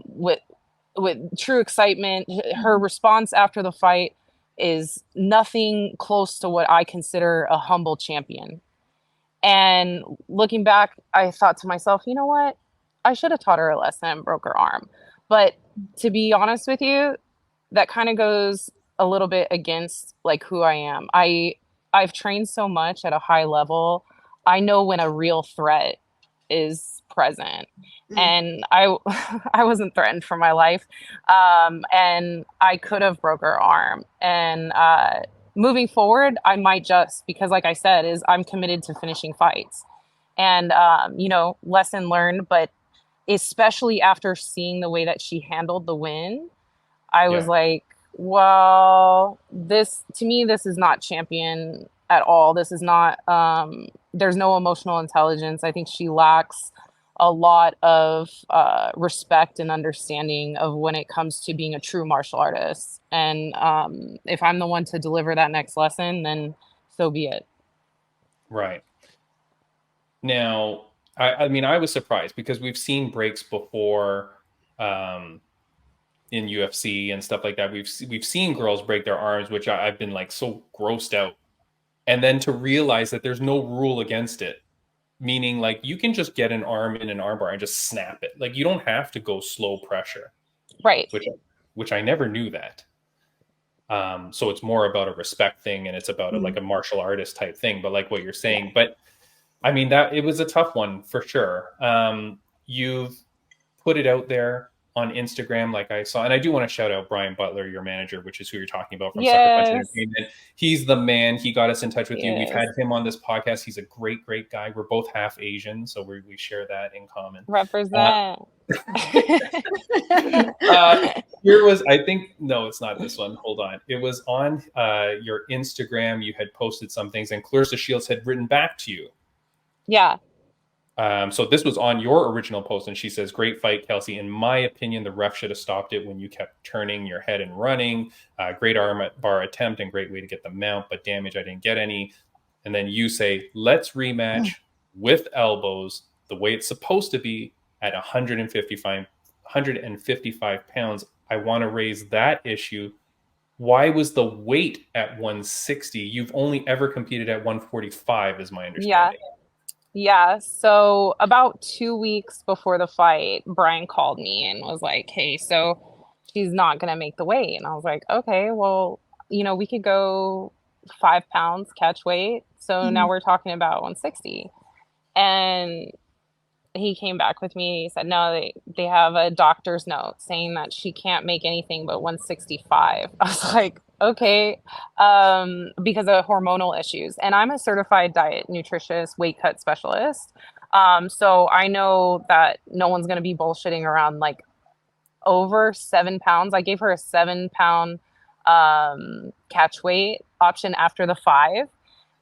with true excitement. Her response after the fight is nothing close to what I consider a humble champion. And looking back, I thought to myself, you know what? I should have taught her a lesson and broke her arm. But to be honest with you, that kind of goes a little bit against like who I am. I've trained so much at a high level. I know when a real threat is present. And I wasn't threatened for my life. And I could have broke her arm. And moving forward, I might just, because like I said, I'm committed to finishing fights. And, lesson learned, but especially after seeing the way that she handled the win, I was like, well, to me, this is not champion at all. This is not, there's no emotional intelligence. I think she lacks a lot of respect and understanding of when it comes to being a true martial artist. And if I'm the one to deliver that next lesson, then so be it. Right. Now, I mean, I was surprised because we've seen breaks before in UFC and stuff like that. We've seen girls break their arms, which I've been like so grossed out. And then to realize that there's no rule against it. meaning like you can just get an arm in an armbar and just snap it. Like you don't have to go slow pressure. Right. Which I never knew that. So it's more about a respect thing, and it's about like a martial artist type thing. But like what you're saying, but I mean that it was a tough one for sure. You've put it out there on Instagram, like I saw, and I do want to shout out Brian Butler, your manager, which is who you're talking about from Sucker Punch Entertainment. He's the man. He got us in touch with you. We've had him on this podcast. He's a great, great guy. We're both half Asian, so we share that in common. Represent. Here was, I think, no, it's not this one. Hold on. It was on your Instagram. You had posted some things, and Clarissa Shields had written back to you. Yeah. So this was on your original post, and she says, "Great fight, Kelsey. In my opinion, the ref should have stopped it when you kept turning your head and running. Great arm bar attempt and great way to get the mount, but damage, I didn't get any." And then you say, "Let's rematch with elbows the way it's supposed to be at 155 pounds. I want to raise that issue. Why was the weight at 160? You've only ever competed at 145, is my understanding." Yeah. So about 2 weeks before the fight, Brian called me and was like, "Hey, so she's not going to make the weight." And I was like, "Okay, well, we could go 5 pounds catch weight. So now we're talking about 160. And he came back with me. He said, "No, they have a doctor's note saying that she can't make anything but 165. I was like, "Okay," because of hormonal issues. And I'm a certified diet nutritionist, weight cut specialist. So I know that no one's going to be bullshitting around like over 7 pounds. I gave her a 7-pound catch weight option after the 5,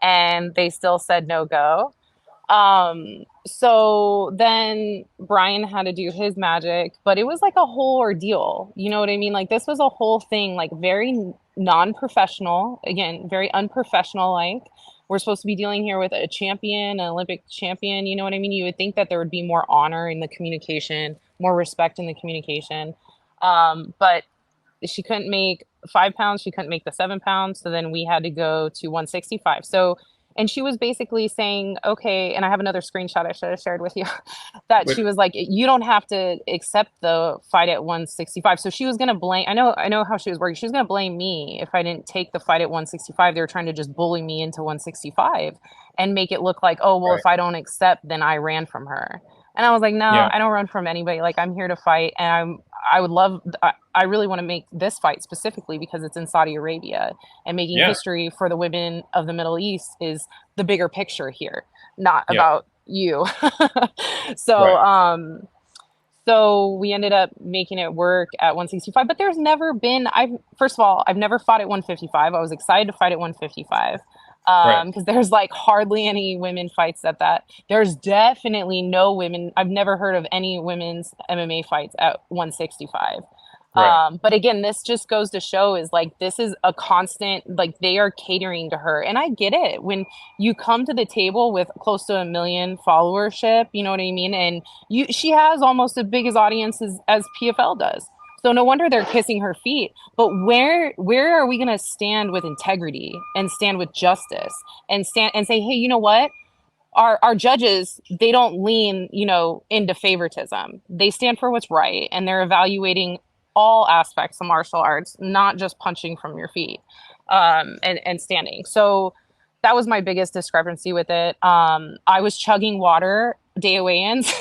and they still said no go. So then Brian had to do his magic, but it was like a whole ordeal. You know what I mean? Like this was a whole thing, like very non-professional, again, very unprofessional. Like we're supposed to be dealing here with a champion, an Olympic champion. You know what I mean? You would think that there would be more honor in the communication, more respect in the communication. But she couldn't make 5 pounds. She couldn't make the 7 pounds. So then we had to go to 165. And she was basically saying, okay, and I have another screenshot I should have shared with you, that she was like, "You don't have to accept the fight at 165. So she was going to blame, I know how she was working. She was going to blame me if I didn't take the fight at 165. They were trying to just bully me into 165 and make it look like, oh, well, if I don't accept, then I ran from her. And I was like, no, I don't run from anybody. Like I'm here to fight. And I really want to make this fight specifically because it's in Saudi Arabia, and making history for the women of the Middle East is the bigger picture here, not about you." So we ended up making it work at 165, but there's never been, first of all, I've never fought at 155. I was excited to fight at 155. Because there's like hardly any women fights at that. There's definitely no women. I've never heard of any women's MMA fights at 165. But again, this just goes to show is like, this is a constant, like they are catering to her. And I get it. When you come to the table with close to 1 million followership, you know what I mean? And she has almost as big as audiences as PFL does. So no wonder they're kissing her feet. But where are we going to stand with integrity and stand with justice and say, hey, you know what? Our judges, they don't lean, into favoritism. They stand for what's right, and they're evaluating all aspects of martial arts, not just punching from your feet and standing. So that was my biggest discrepancy with it. I was chugging water day of weigh-ins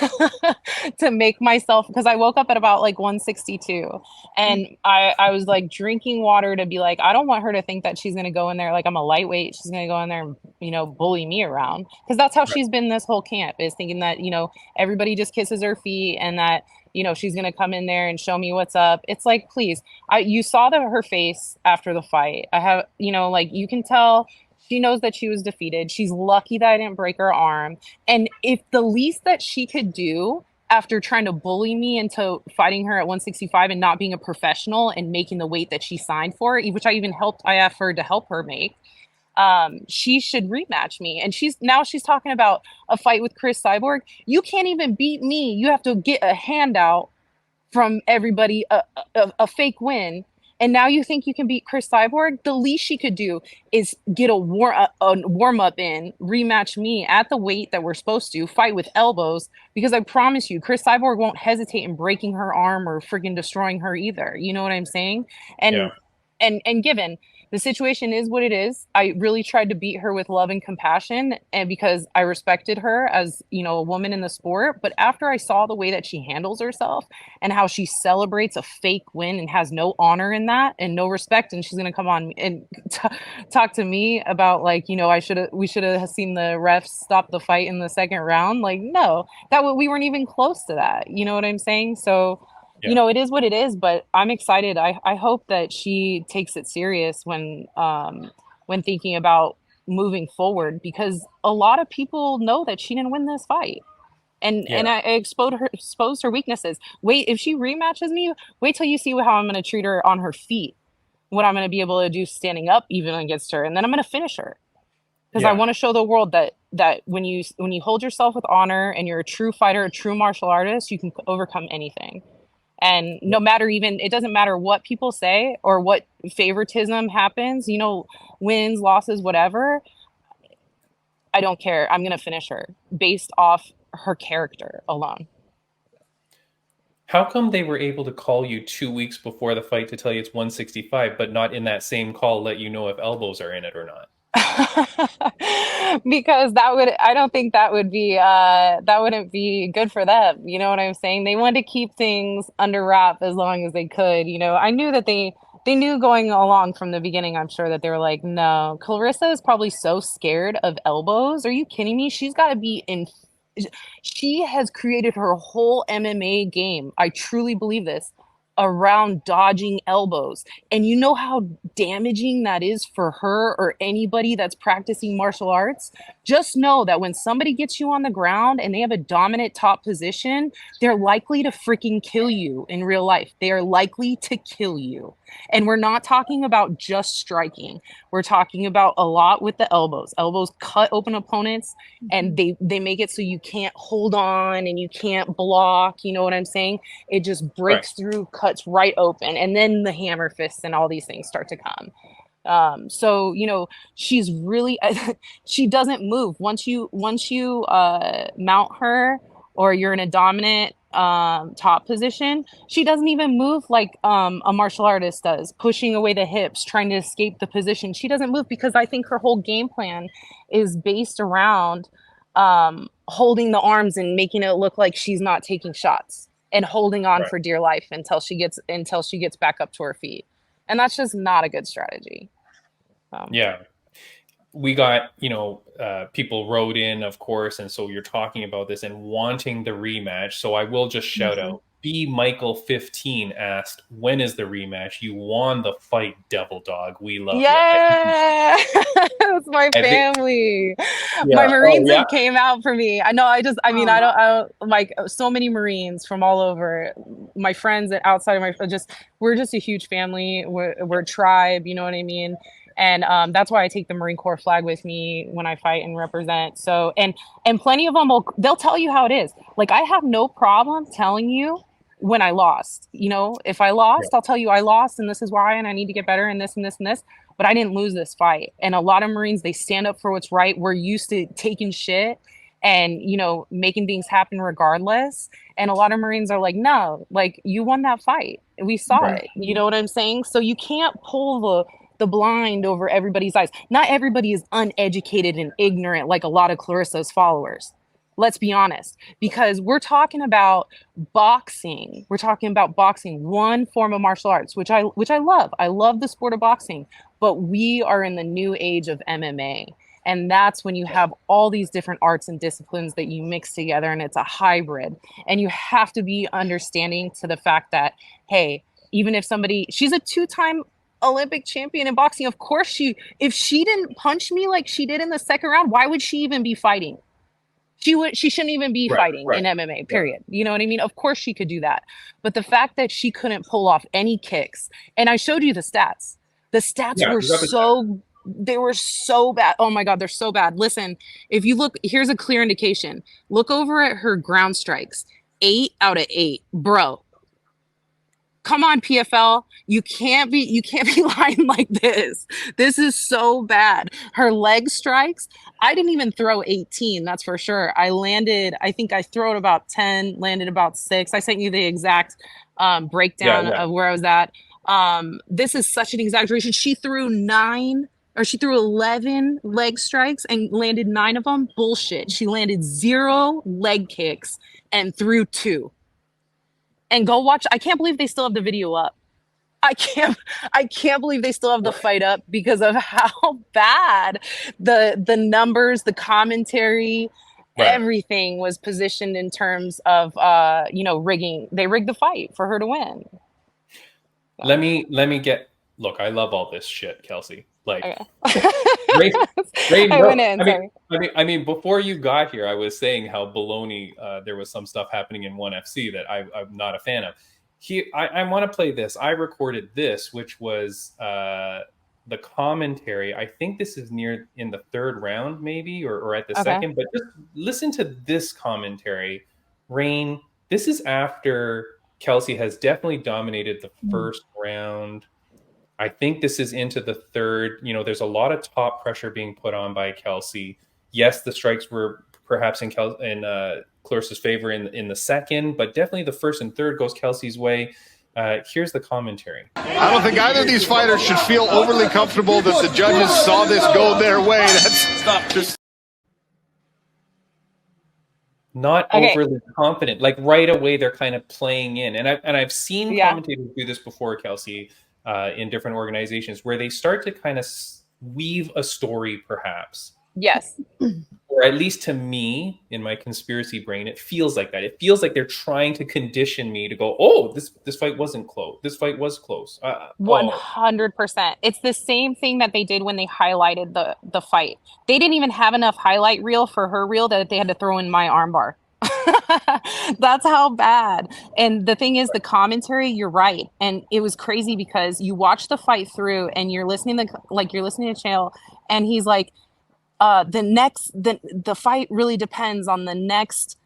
to make myself, because I woke up at about like 162, and I was like drinking water to be like, I don't want her to think that she's going to go in there like I'm a lightweight. She's going to go in there and, bully me around, because that's how she's been this whole camp, is thinking that, everybody just kisses her feet and that, she's going to come in there and show me what's up. It's like, please, you saw her face after the fight. I have, like you can tell she knows that she was defeated. She's lucky that I didn't break her arm. And if the least that she could do after trying to bully me into fighting her at 165 and not being a professional and making the weight that she signed for, which I offered to help her make, she should rematch me. And she's talking about a fight with Chris Cyborg. You can't even beat me. You have to get a handout from everybody, a fake win. And now you think you can beat Chris Cyborg? The least she could do is get a warm up in, rematch me at the weight that we're supposed to, fight with elbows, because I promise you, Chris Cyborg won't hesitate in breaking her arm or freaking destroying her either. You know what I'm saying? And given the situation is what it is, I really tried to beat her with love and compassion, and because I respected her as, you know, a woman in the sport. But after I saw the way that she handles herself and how she celebrates a fake win and has no honor in that and no respect, and she's gonna come on and talk to me about, like, you know, we should have seen the refs stop the fight in the second round. Like, no, we weren't even close to that. You know what I'm saying? So you know, it is what it is, but I'm excited. I hope that she takes it serious when thinking about moving forward, because a lot of people know that she didn't win this fight. And I exposed her weaknesses. Wait, if she rematches me, wait till you see how I'm going to treat her on her feet, what I'm going to be able to do standing up even against her, and then I'm going to finish her. Because I want to show the world that when you hold yourself with honor and you're a true fighter, a true martial artist, you can overcome anything. And no matter, even, it doesn't matter what people say or what favoritism happens, you know, wins, losses, whatever. I don't care. I'm going to finish her based off her character alone. How come they were able to call you 2 weeks before the fight to tell you it's 165, but not in that same call let you know if elbows are in it or not? Because I don't think that would be that wouldn't be good for them. You know what I'm saying? They wanted to keep things under wrap as long as they could. You know, I knew that they knew going along from the beginning. I'm sure that they were like, no, Clarissa is probably so scared of elbows. Are you kidding me? She's got to be in. She has created her whole MMA game, I truly believe this, around dodging elbows. And you know how damaging that is for her or anybody that's practicing martial arts? Just know that when somebody gets you on the ground and they have a dominant top position, they're likely to freaking kill you in real life. They are likely to kill you. And we're not talking about just striking. We're talking about a lot with the elbows. Elbows cut open opponents, and they make it so you can't hold on and you can't block. You know what I'm saying? It just breaks through, cuts right open, and then the hammer fists and all these things start to come. So, you know, she's really, she doesn't move. Once you mount her, or you're in a dominant top position, she doesn't even move like a martial artist does, pushing away the hips, trying to escape the position. She doesn't move because I think her whole game plan is based around holding the arms and making it look like she's not taking shots and holding on for dear life until she gets back up to her feet. And that's just not a good strategy. We got, you know, people wrote in, of course, and so you're talking about this and wanting the rematch. So I will just shout out, B Michael 15 asked, when is the rematch? You won the fight, Devil Dog. We love you. That's my family. My Marines came out for me. I know. I don't like so many Marines from all over. My friends outside of we're just a huge family. We're a tribe. You know what I mean? And that's why I take the Marine Corps flag with me when I fight and represent. So, and plenty of them they'll tell you how it is. Like, I have no problem telling you when I lost. You know, if I lost, I'll tell you I lost and this is why, and I need to get better and this and this and this. But I didn't lose this fight. And a lot of Marines, they stand up for what's right. We're used to taking shit and, you know, making things happen regardless. And a lot of Marines are like, no, like, you won that fight. We saw it. You know what I'm saying? So you can't pull the blind over everybody's eyes. Not everybody is uneducated and ignorant like a lot of Clarissa's followers. Let's be honest, because we're talking about boxing. We're talking about boxing, one form of martial arts, which I love. I love the sport of boxing, but we are in the new age of MMA. And that's when you have all these different arts and disciplines that you mix together, and it's a hybrid. And you have to be understanding to the fact that, hey, even if she's a 2-time Olympic champion in boxing, of course if she didn't punch me like she did in the second round, why would she even be fighting? She shouldn't even be fighting in MMA, period. You know what I mean? Of course she could do that. But the fact that she couldn't pull off any kicks, and I showed you the stats. The stats they were so bad. Oh my God, they're so bad. Listen, if you look, here's a clear indication. Look over at her ground strikes. 8 out of 8. Bro. Come on, PFL. You can't be lying like this. This is so bad. Her leg strikes, I didn't even throw 18, that's for sure. I think I threw it about 10, landed about 6. I sent you the exact breakdown of where I was at. This is such an exaggeration. She threw 11 leg strikes and landed 9 of them. Bullshit. She landed 0 leg kicks and threw 2. And go watch. I can't believe they still have the video up. I can't believe they still have the fight up because of how bad the numbers, the commentary, everything was positioned in terms of rigging. They rigged the fight for her to win. So. Let me look, I love all this shit, Kelsey. Like, okay. I mean, before you got here, I was saying how baloney there was some stuff happening in 1FC that I'm not a fan of. I want to play this. I recorded this, which was the commentary. I think this is near in the 3rd round, maybe, or at the second. But just listen to this commentary. Raine, this is after Kelsey has definitely dominated the first round. I think this is into the 3rd. You know, there's a lot of top pressure being put on by Kelsey. Yes, the strikes were perhaps in Clarissa's favor in the 2nd, but definitely the 1st and 3rd goes Kelsey's way. Here's the commentary. I don't think either of these fighters should feel overly comfortable that the judges saw this go their way. That's just not overly confident. Like right away, they're kind of playing in, and I've seen commentators do this before, Kelsey. In different organizations where they start to kind of weave a story, perhaps. Yes. Or at least to me, in my conspiracy brain, it feels like that. It feels like they're trying to condition me to go, oh, this fight wasn't close. This fight was close. 100%. It's the same thing that they did when they highlighted the fight. They didn't even have enough highlight reel for her reel that they had to throw in my armbar. That's how bad. And the thing is, the commentary, you're right. And it was crazy because you watch the fight through and you're listening to Chael, and he's like, the fight really depends on the next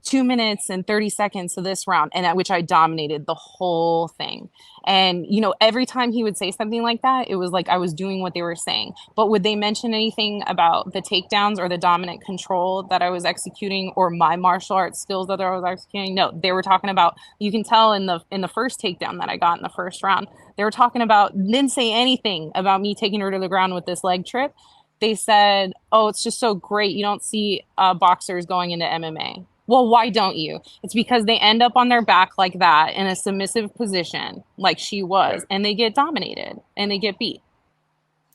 2 minutes and 30 seconds of this round, and at which I dominated the whole thing. And, every time he would say something like that, it was like I was doing what they were saying. But would they mention anything about the takedowns or the dominant control that I was executing or my martial arts skills that I was executing? No, they were talking about, you can tell in the first takedown that I got in the first round, they were talking about, didn't say anything about me taking her to the ground with this leg trip. They said, oh, it's just so great. You don't see boxers going into MMA. Well, why don't you? It's because they end up on their back like that in a submissive position, like she was, and they get dominated and they get beat.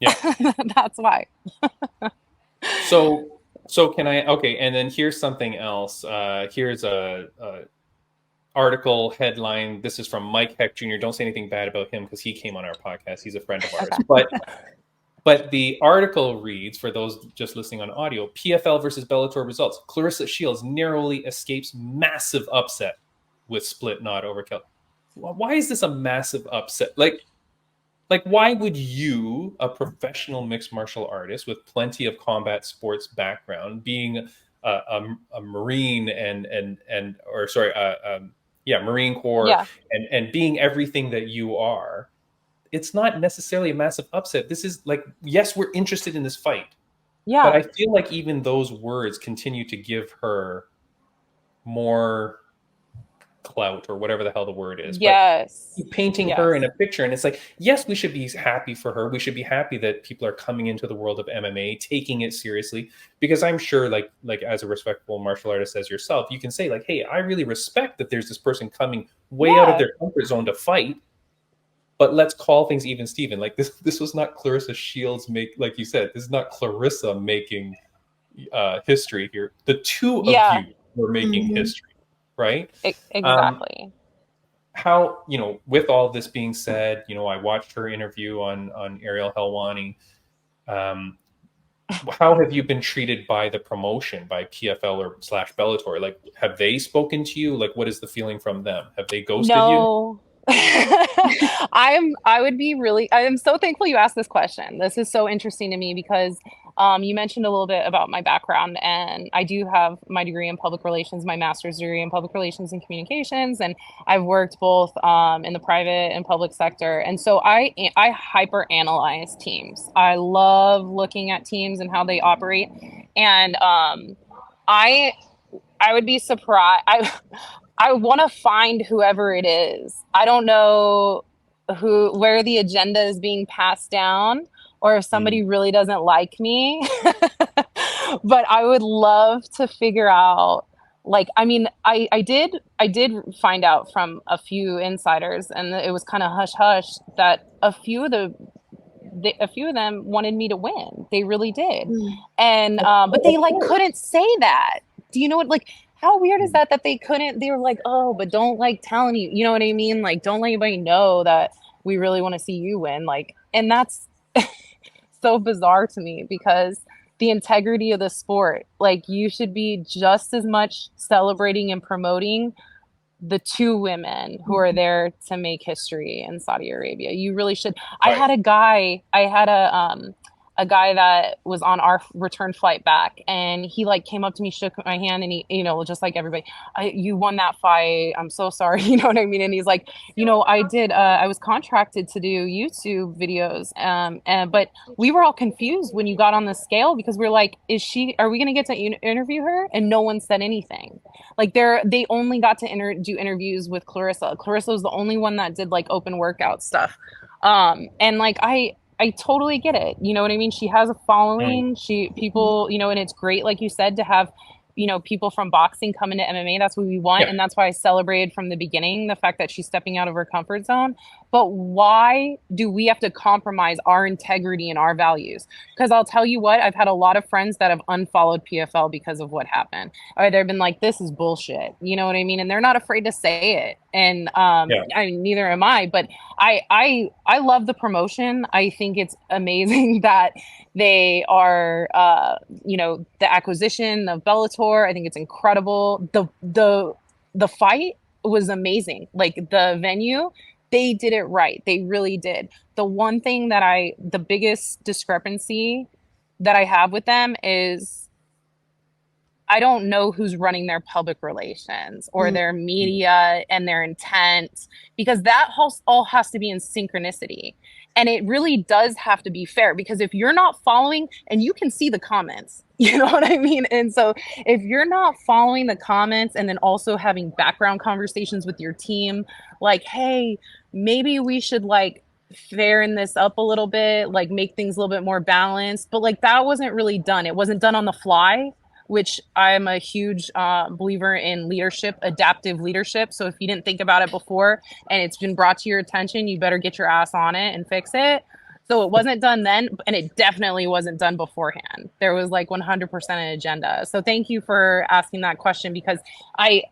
Yeah. That's why. So can I, okay. And then here's something else. Here's a article headline. This is from Mike Heck Jr. Don't say anything bad about him because he came on our podcast. He's a friend of ours. But the article reads, for those just listening on audio, PFL versus Bellator results. Claressa Shields narrowly escapes massive upset with split nod over Kelsey. Why is this a massive upset? Like why would you, a professional mixed martial artist with plenty of combat sports background, being a Marine Marine Corps, and being everything that you are, it's not necessarily a massive upset. This is like, yes, we're interested in this fight. Yeah. But I feel like even those words continue to give her more clout or whatever the hell the word is. Yes. But painting her in a picture. And it's like, yes, we should be happy for her. We should be happy that people are coming into the world of MMA, taking it seriously, because I'm sure like as a respectable martial artist as yourself, you can say like, hey, I really respect that there's this person coming way out of their comfort zone to fight. But let's call things even, Steven. Like this was not Claressa Shields like you said, this is not Clarissa making history here. The two of you were making history, right? Exactly. How, with all this being said, I watched her interview on Ariel Helwani. How have you been treated by the promotion, by PFL or /Bellator? Like, have they spoken to you? Like, what is the feeling from them? Have they ghosted you? I am so thankful you asked this question. This is so interesting to me because You mentioned a little bit about my background, and I do have my degree in public relations, my master's degree in public relations and communications, and I've worked both in the private and public sector. And so I hyper analyze teams. I love looking at teams and how they operate. And I would be surprised. I want to find whoever it is. I don't know where the agenda is being passed down, or if somebody really doesn't like me. But I would love to figure out, like, I mean, I did find out from a few insiders, and it was kind of hush hush, that a few of them wanted me to win. They really did. And but they like couldn't say that. Do you know what, like, how weird is that they couldn't? They were like, oh, but don't like tell any, you know what I mean? Like, don't let anybody know that we really want to see you win. Like, and that's so bizarre to me, because the integrity of the sport, like, you should be just as much celebrating and promoting the two women who are there to make history in Saudi Arabia. You really should. Right. I had a guy that was on our return flight back, and he like came up to me, shook my hand, and he, you know, just like everybody, you won that fight. I'm so sorry. You know what I mean? And he's like, you know, I was contracted to do YouTube videos. But we were all confused when you got on the scale, because we're like, are we going to get to interview her? And no one said anything. Like they only got to do interviews with Clarissa. Clarissa was the only one that did like open workout stuff. And like, I totally get it. You know what I mean? She has a following. People, you know, and it's great, like you said, to have, you know, people from boxing come into MMA. That's what we want. Yeah. And that's why I celebrated from the beginning the fact that she's stepping out of her comfort zone. But why do we have to compromise our integrity and our values? Because I'll tell you what, I've had a lot of friends that have unfollowed PFL because of what happened. Or they've been like, this is bullshit. You know what I mean? And they're not afraid to say it. And I mean, neither am I. But I love the promotion. I think it's amazing that they are, you know, the acquisition of Bellator. I think it's incredible. The fight was amazing. Like, the venue, they did it right. They really did. The one thing that the biggest discrepancy that I have with them is I don't know who's running their public relations or their media and their intent, because that all has to be in synchronicity. And it really does have to be fair, because if you're not following, and you can see the comments, you know what I mean? And so if you're not following the comments and then also having background conversations with your team, like, hey, maybe we should like fairn this up a little bit, like make things a little bit more balanced. But like, that wasn't really done. It wasn't done on the fly, which I'm a huge believer in leadership, adaptive leadership. So if you didn't think about it before and it's been brought to your attention, you better get your ass on it and fix it. So it wasn't done then, and it definitely wasn't done beforehand. There was like 100% an agenda. So thank you for asking that question, because I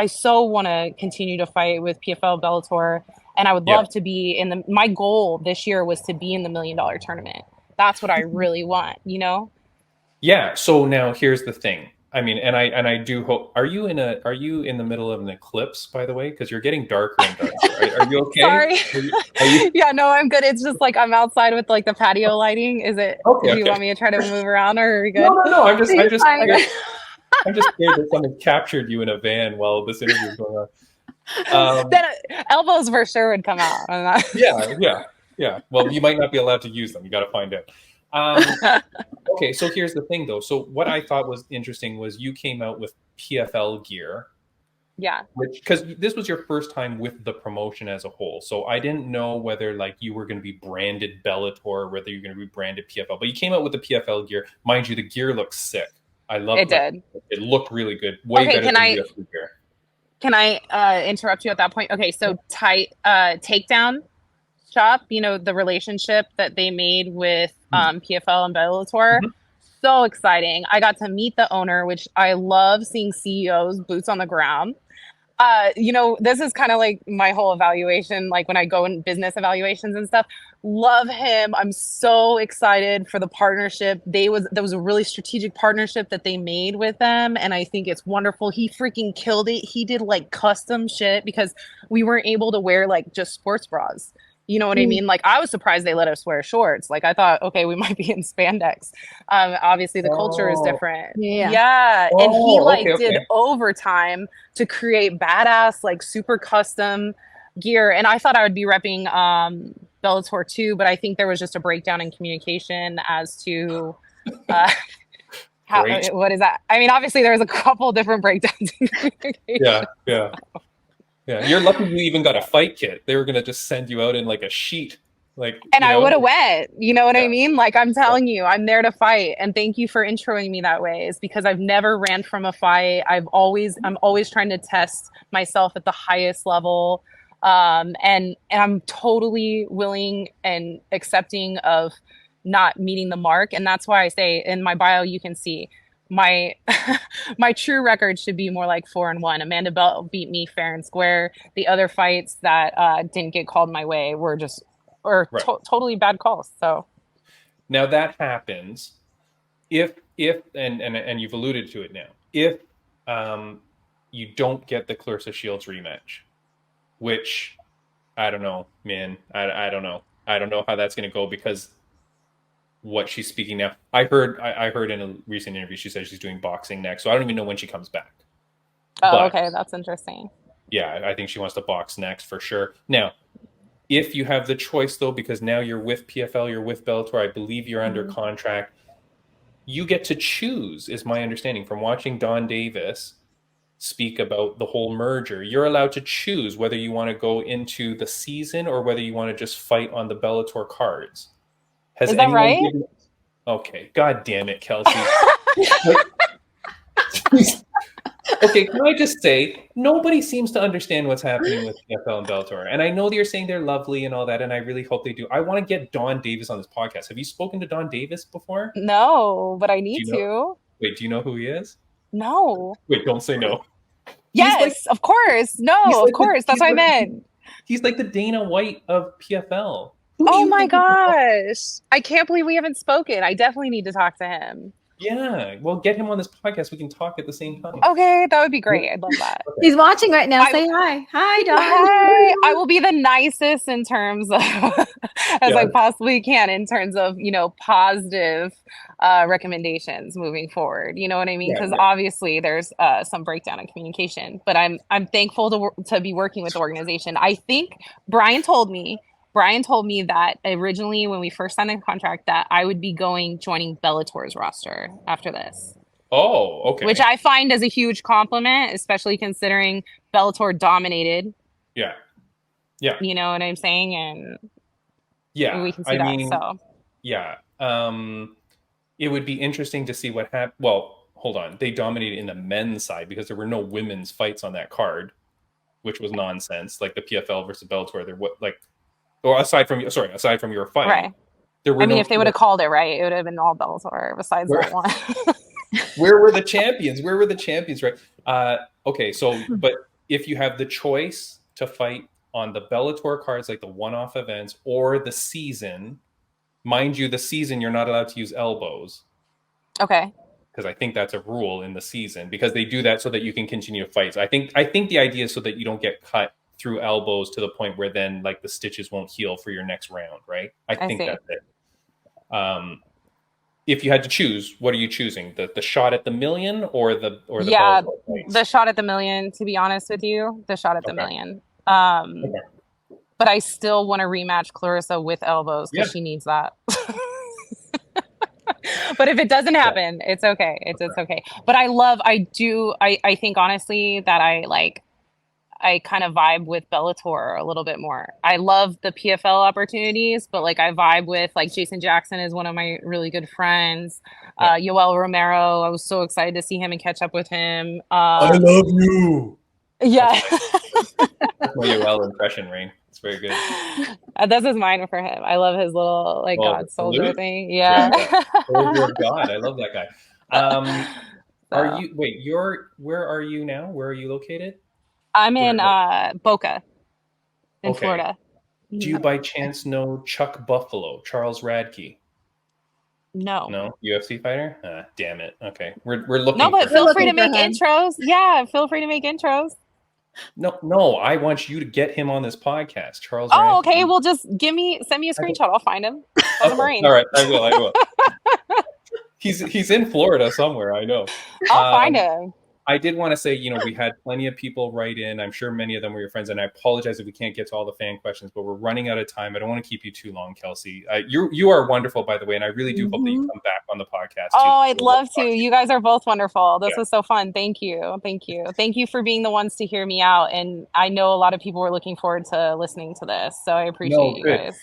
so want to continue to fight with PFL, Bellator, and I would love to be my goal this year was to be in the $1 million tournament. That's what I really want, you know? Yeah. So now here's the thing. I mean, and I do hope. Are you in the middle of an eclipse, by the way? Because you're getting darker and darker. Are you okay? Sorry. Are you... Yeah, no, I'm good. It's just like I'm outside with like the patio lighting. Is it? Okay. Do you want me to try to move around, or are we good? No. I'm just scared that someone captured you in a van while this interview is going on. Then elbows for sure would come out. Yeah. Well, you might not be allowed to use them. You got to find out. Okay, so here's the thing, though. So what I thought was interesting was you came out with PFL gear. Yeah. Because this was your first time with the promotion as a whole. So I didn't know whether like you were going to be branded Bellator or whether you're going to be branded PFL. But you came out with the PFL gear. Mind you, the gear looks sick. I love it. It did. It looked really good. Way better than UFC gear. Can I interrupt you at that point? Okay, so Takedown Shop, you know, the relationship that they made with PFL and Bellator. So exciting. I got to meet the owner, which I love seeing CEOs boots on the ground. You know, this is kind of like my whole evaluation, like when I go in business evaluations and stuff. Love him. I'm so excited for the partnership. There was a really strategic partnership that they made with them, and I think it's wonderful. He freaking killed it. He did like custom shit because we weren't able to wear like just sports bras. You know what I mean? Like, I was surprised they let us wear shorts. Like, I thought, okay, we might be in spandex. Obviously, the culture is different. Yeah. And he did overtime to create badass, like super custom gear. And I thought I would be repping Bellator too, but I think there was just a breakdown in communication as to what is that? I mean, obviously, there was a couple different breakdowns in communication. Yeah, you're lucky you even got a fight kit. They were gonna just send you out in like a sheet, like. And I would have went. You know what I mean? Like, I'm telling you, I'm there to fight. And thank you for introing me that way. Is because I've never ran from a fight. I'm always trying to test myself at the highest level, and I'm totally willing and accepting of not meeting the mark. And that's why I say in my bio, you can see my true record should be more like 4-1. Amanda Bell beat me fair and square. The other fights that didn't get called my way were just totally bad calls. So now that happens if and you've alluded to it now. If you don't get the Claressa Shields rematch, which I don't know, man. I don't know. I don't know how that's going to go because what she's speaking now. I heard in a recent interview she said she's doing boxing next, so I don't even know when she comes back. Okay, that's interesting. Yeah, I think she wants to box next for sure. Now, if you have the choice though, because now you're with PFL, you're with Bellator, I believe you're under contract. You get to choose, is my understanding from watching Don Davis speak about the whole merger. You're allowed to choose whether you want to go into the season or whether you want to just fight on the Bellator cards. Is that right? Okay, god damn it, Kelsey. Okay, can I just say, nobody seems to understand what's happening with PFL and Bellator. And I know that you're saying they're lovely and all that, and I really hope they do. I want to get Don Davis on this podcast. Have you spoken to Don Davis before? No, but I need to. Wait, do you know who he is? No. Wait, don't say no. Yes, of course. No, of course. That's what I meant. He's like the Dana White of PFL. Oh my gosh. I can't believe we haven't spoken. I definitely need to talk to him. Yeah. Well, get him on this podcast. We can talk at the same time. Okay, that would be great. I'd love that. Okay. He's watching right now. Say hi. Hi, Don. Hi. I will be the nicest in terms of as I possibly can in terms of, positive recommendations moving forward. You know what I mean? Because obviously there's some breakdown in communication, but I'm thankful to be working with the organization. I think Brian told me that originally when we first signed the contract that I would be joining Bellator's roster after this. Oh, okay. Which I find is a huge compliment, especially considering Bellator dominated. Yeah. Yeah. You know what I'm saying? And yeah, we can see that. So yeah. It would be interesting to see what happened. Well, hold on. They dominated in the men's side because there were no women's fights on that card, which was nonsense. Like the PFL versus Bellator, or aside from your fight, right? If they would have called it right, it would have been all Bellator besides that one. Where were the champions? Right? Okay, so but if you have the choice to fight on the Bellator cards, like the one-off events, or the season, mind you, the season you're not allowed to use elbows. Okay. Because I think that's a rule in the season because they do that so that you can continue to fight. So I think the idea is so that you don't get cut through elbows to the point where then like the stitches won't heal for your next round, right? I think that's it. If you had to choose, what are you choosing? The shot at the million or the the shot at the million, to be honest with you, the shot at the million. But I still want to rematch Clarissa with elbows because she needs that. But if it doesn't happen, it's okay. It's okay. But I think honestly that I kind of vibe with Bellator a little bit more. I love the PFL opportunities, but I vibe with Jason Jackson is one of my really good friends. Yoel Romero, I was so excited to see him and catch up with him. I love you. Yeah. That's my Yoel impression, Raine. It's very good. That's his mind for him. I love his little God soldier thing. Yeah. Soldier of God. I love that guy. Where are you now? Where are you located? I'm in Boca, in Florida. Do you by chance know Chuck Buffalo, Charles Radke? No. UFC fighter? Damn it. Okay, we're looking. No, but feel free to make intros. Yeah, feel free to make intros. No, I want you to get him on this podcast, Charles. Oh, Rankin. okay. Well, just send me a screenshot. I'll find him. As a Marine. All right, I will. He's in Florida somewhere, I know. I'll find him. I did want to say, we had plenty of people write in. I'm sure many of them were your friends, and I apologize if we can't get to all the fan questions, but we're running out of time. I don't want to keep you too long, Kelsey. You are wonderful, by the way, and I really do hope that you come back on the podcast. Oh, I'd love to. You guys are both wonderful. This was so fun. Thank you. Thank you for being the ones to hear me out. And I know a lot of people were looking forward to listening to this, so I appreciate you guys.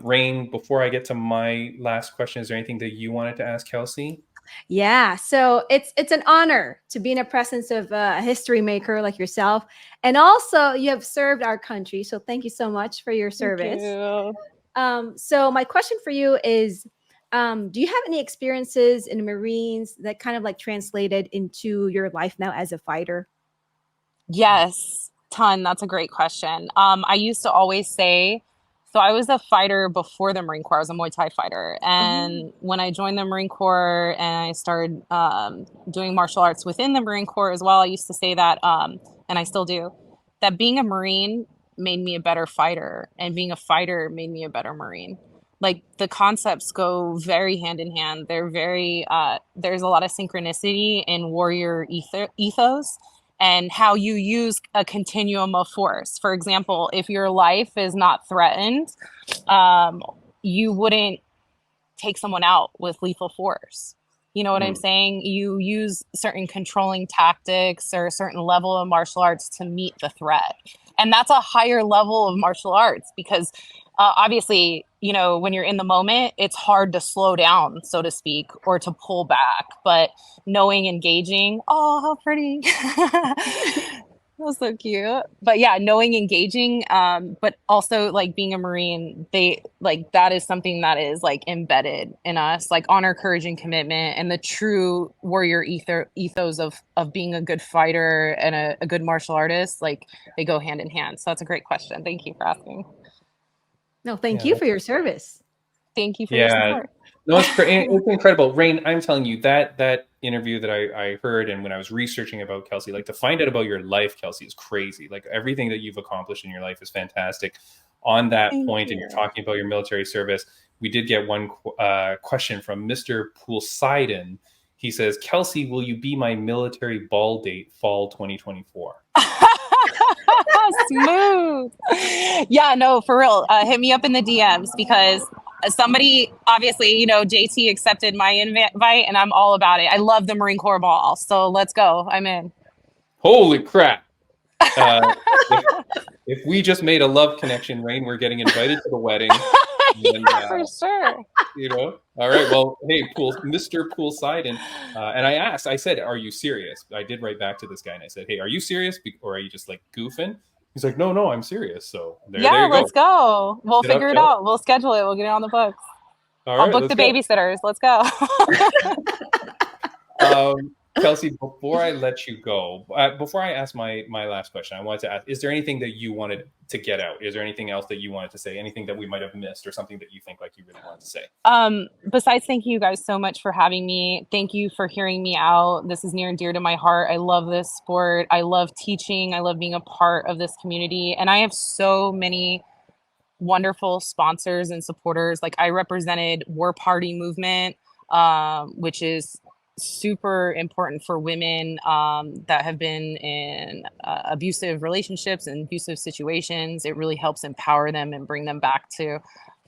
Raine, before I get to my last question, is there anything that you wanted to ask Kelsey? Yeah, so it's an honor to be in the presence of a history maker like yourself, and also you have served our country. So thank you so much for your service. Thank you. So my question for you is, do you have any experiences in the Marines that kind of like translated into your life now as a fighter? Yes, ton. That's a great question. I used to always say, so I was a fighter before the Marine Corps. I was a Muay Thai fighter. And when I joined the Marine Corps and I started doing martial arts within the Marine Corps as well, I used to say that, and I still do, that being a Marine made me a better fighter, and being a fighter made me a better Marine. Like, the concepts go very hand in hand. They're very, there's a lot of synchronicity in warrior ethos, and how you use a continuum of force. For example, if your life is not threatened, you wouldn't take someone out with lethal force. You know what I'm saying? You use certain controlling tactics or a certain level of martial arts to meet the threat. And that's a higher level of martial arts because obviously, when you're in the moment, it's hard to slow down, so to speak, or to pull back. But knowing, engaging, oh, how pretty. That's so cute. But yeah, knowing, engaging, but also like being a Marine, that is something that is like embedded in us, like honor, courage, and commitment, and the true warrior ethos of being a good fighter and a good martial artist, like they go hand in hand. So that's a great question. Thank you for asking. No, thank you for your service. Thank you for your support. No, it's incredible. Raine, I'm telling you, that interview that I heard, and when I was researching about Kelsey, like to find out about your life, Kelsey, is crazy. Like everything that you've accomplished in your life is fantastic. On that point, and you're talking about your military service, we did get one question from Mr. Poolseidon. He says, Kelsey, will you be my military ball date fall 2024? Smooth. Yeah, no, for real. Hit me up in the DMs because somebody, obviously, JT accepted my invite and I'm all about it. I love the Marine Corps ball. So let's go. I'm in. Holy crap. If we just made a love connection, Raine, we're getting invited to the wedding. And, for sure. All right. Well, hey, Mr. Poolseidon. And I said, are you serious? I did write back to this guy and I said, hey, are you serious? Or are you just like goofing? He's like, no, I'm serious. So there you go. Let's go. We'll figure it out. We'll schedule it. We'll get it on the books. I'll book the babysitters. Let's go. Kelsey, before I let you go, before I ask my last question, I wanted to ask, is there anything that you wanted to get out? Is there anything else that you wanted to say? Anything that we might have missed or something that you think like you really wanted to say? Besides, thank you guys so much for having me. Thank you for hearing me out. This is near and dear to my heart. I love this sport. I love teaching. I love being a part of this community. And I have so many wonderful sponsors and supporters. Like I represented War Party Movement, which is super important for women that have been in abusive relationships and abusive situations. It really helps empower them and bring them back to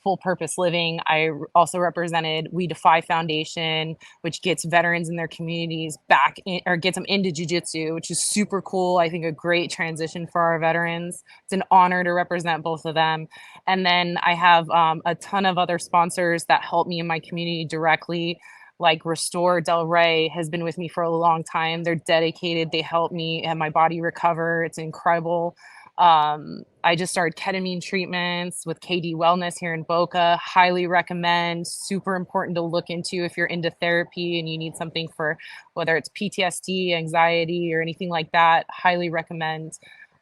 full purpose living. I also represented We Defy Foundation, which gets veterans in their communities back or gets them into jiu-jitsu, which is super cool. I think a great transition for our veterans. It's an honor to represent both of them. And then I have a ton of other sponsors that help me in my community directly. Like Restore Del Rey has been with me for a long time. They're dedicated. They help me and my body recover. It's incredible. I just started ketamine treatments with KD Wellness here in Boca. Highly recommend. Super important to look into if you're into therapy and you need something for whether it's PTSD, anxiety, or anything like that. Highly recommend.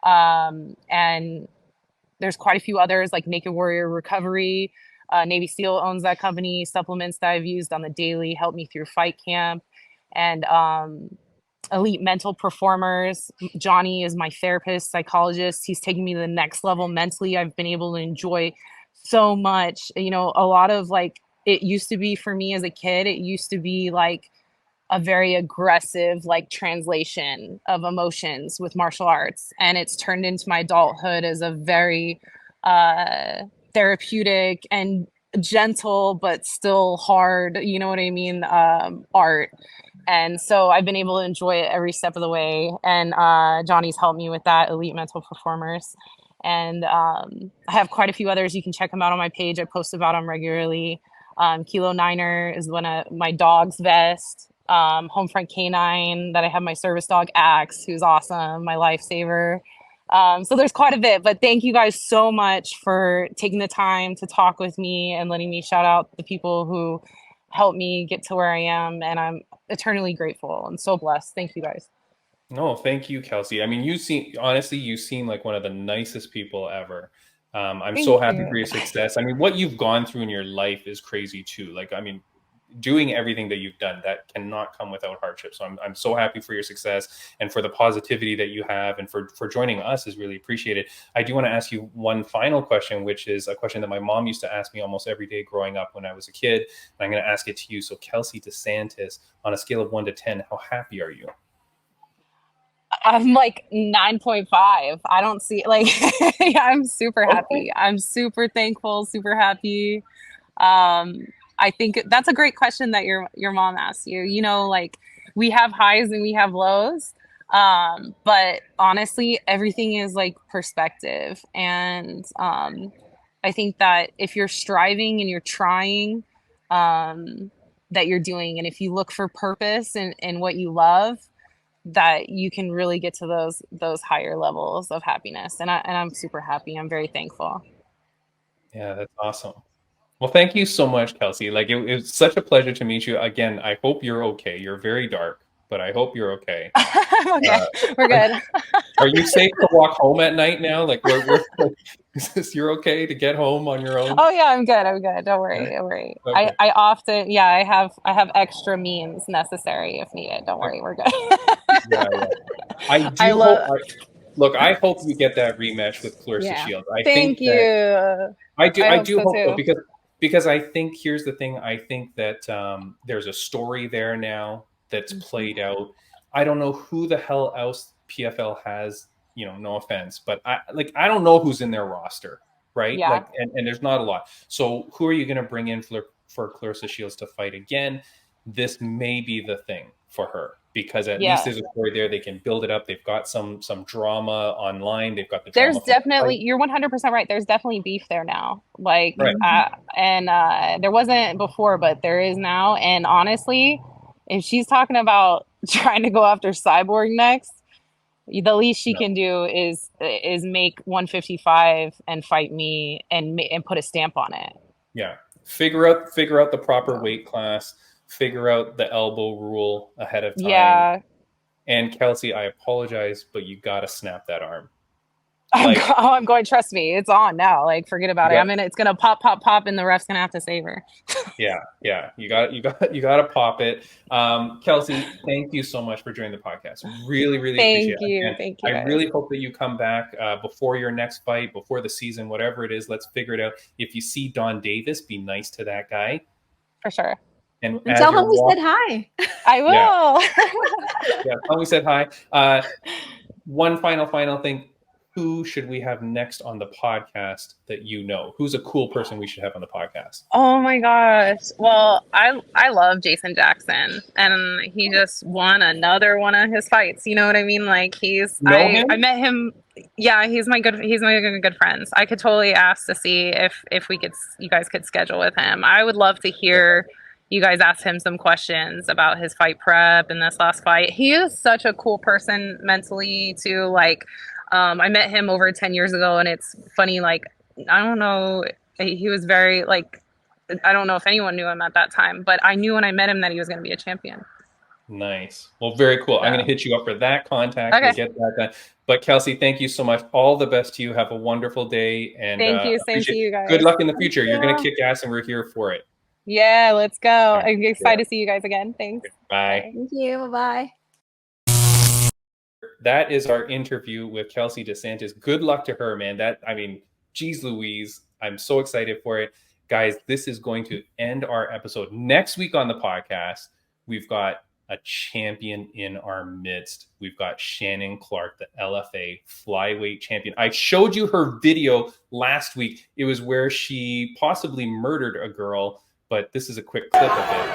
And there's quite a few others like Naked Warrior Recovery. Navy SEAL owns that company. Supplements that I've used on the daily help me through fight camp. And elite mental performers. Johnny is my therapist, psychologist. He's taking me to the next level mentally. I've been able to enjoy so much. You know, a lot of like, it used to be for me as a kid, it used to be like a very aggressive like translation of emotions with martial arts, and it's turned into my adulthood as a very therapeutic and gentle but still hard, you know what I mean, art. And so I've been able to enjoy it every step of the way, and Johnny's helped me with that, elite mental performers. And I have quite a few others. You can check them out on my page. I post about them regularly. Kilo Niner is one of my dog's vest. Homefront Canine, that I have my service dog Axe, who's awesome, my lifesaver. So there's quite a bit, but thank you guys so much for taking the time to talk with me and letting me shout out the people who helped me get to where I am. And I'm eternally grateful. I'm so blessed. Thank you guys. No, thank you, Kelsey. I mean, you seem like one of the nicest people ever. I'm so happy for your success. I mean, what you've gone through in your life is crazy too. Like, I mean, doing everything that you've done, that cannot come without hardship. So I'm so happy for your success and for the positivity that you have, and for joining us is really appreciated. I do want to ask you one final question, which is a question that my mom used to ask me almost every day growing up when I was a kid. And I'm going to ask it to you. So Kelsey De Santis, on a scale of 1 to 10, how happy are you? I'm like 9.5. I don't see like, yeah, I'm super happy. I'm super thankful, super happy. I think that's a great question that your mom asked you. You know, like, we have highs and we have lows. But honestly, everything is like perspective. And I think that if you're striving and you're trying, that you're doing, and if you look for purpose in what you love, that you can really get to those higher levels of happiness. And I'm super happy. I'm very thankful. Yeah, that's awesome. Well, thank you so much, Kelsey. Like, it was such a pleasure to meet you again. I hope you're okay. You're very dark, but I hope you're okay. Okay, we're good. Are you safe to walk home at night now? Like, you're okay to get home on your own? Oh yeah, I'm good. Don't worry. Don't worry. Okay. I often, I have extra means necessary if needed. Don't worry, we're good. Yeah. I hope you get that rematch with Clarissa Shields. Thank you. I do hope so, because I think, here's the thing. I think that there's a story there now that's played out. I don't know who the hell else PFL has, you know, no offense, but I don't know who's in their roster, right? Yeah. Like, and there's not a lot. So who are you going to bring in for Clarissa Shields to fight again? This may be the thing for her, because at least there's a story there. They can build it up. They've got some drama online. They've got the drama. There's definitely, you're 100% right. There's definitely beef there now. Like, and there wasn't before, but there is now. And honestly, if she's talking about trying to go after Cyborg next, the least she can do is make 155 and fight me and put a stamp on it. Yeah, figure out the proper weight class. Figure out the elbow rule ahead of time. Yeah. And Kelsey, I apologize, but you got to snap that arm. I'm going, trust me, it's on now. Like, forget about it. It's going to pop, and the ref's going to have to save her. Yeah. You got to pop it. Kelsey, thank you so much for joining the podcast. Really, really appreciate it. Thank you. I really hope that you come back before your next fight, before the season, whatever it is. Let's figure it out. If you see Don Davis, be nice to that guy. For sure. And tell him we said hi. I will. Yeah, tell him we said hi. One final thing. Who should we have next on the podcast that you know? Who's a cool person we should have on the podcast? Oh my gosh. Well, I love Jason Jackson, and he just won another one of his fights. You know what I mean? Like, I met him. Yeah, he's my good friends. I could totally ask to see if you guys could schedule with him. I would love to hear you guys ask him some questions about his fight prep and this last fight. He is such a cool person mentally too. Like, I met him over 10 years ago, and it's funny. Like, I don't know. He was very, like, I don't know if anyone knew him at that time, but I knew when I met him that he was going to be a champion. Nice. Well, very cool. Yeah. I'm going to hit you up for that contact. Okay. We'll get that done. But Kelsey, thank you so much. All the best to you. Have a wonderful day. And thank you. Same to you guys. Good luck in the future. You're going to kick ass, and we're here for it. Yeah, let's go. I'm excited to see you guys again. Thanks. Bye. Thank you. Bye-bye. that is our interview with Kelsey De Santis. Good luck to her, man. Geez Louise, I'm so excited for it. Guys, this is going to end our episode. Next week on the podcast, we've got a champion in our midst. We've got Shannon Clark, the LFA flyweight champion. I showed you her video last week. It was where she possibly murdered a girl, but this is a quick clip of it.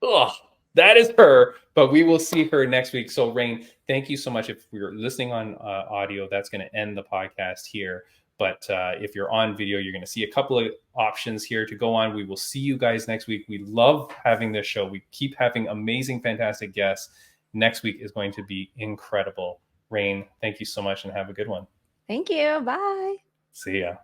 Ugh, that is her, but we will see her next week. So Raine, thank you so much. If you're listening on audio, that's going to end the podcast here. But if you're on video, you're going to see a couple of options here to go on. We will see you guys next week. We love having this show. We keep having amazing, fantastic guests. Next week is going to be incredible. Raine, thank you so much and have a good one. Thank you. Bye. See ya.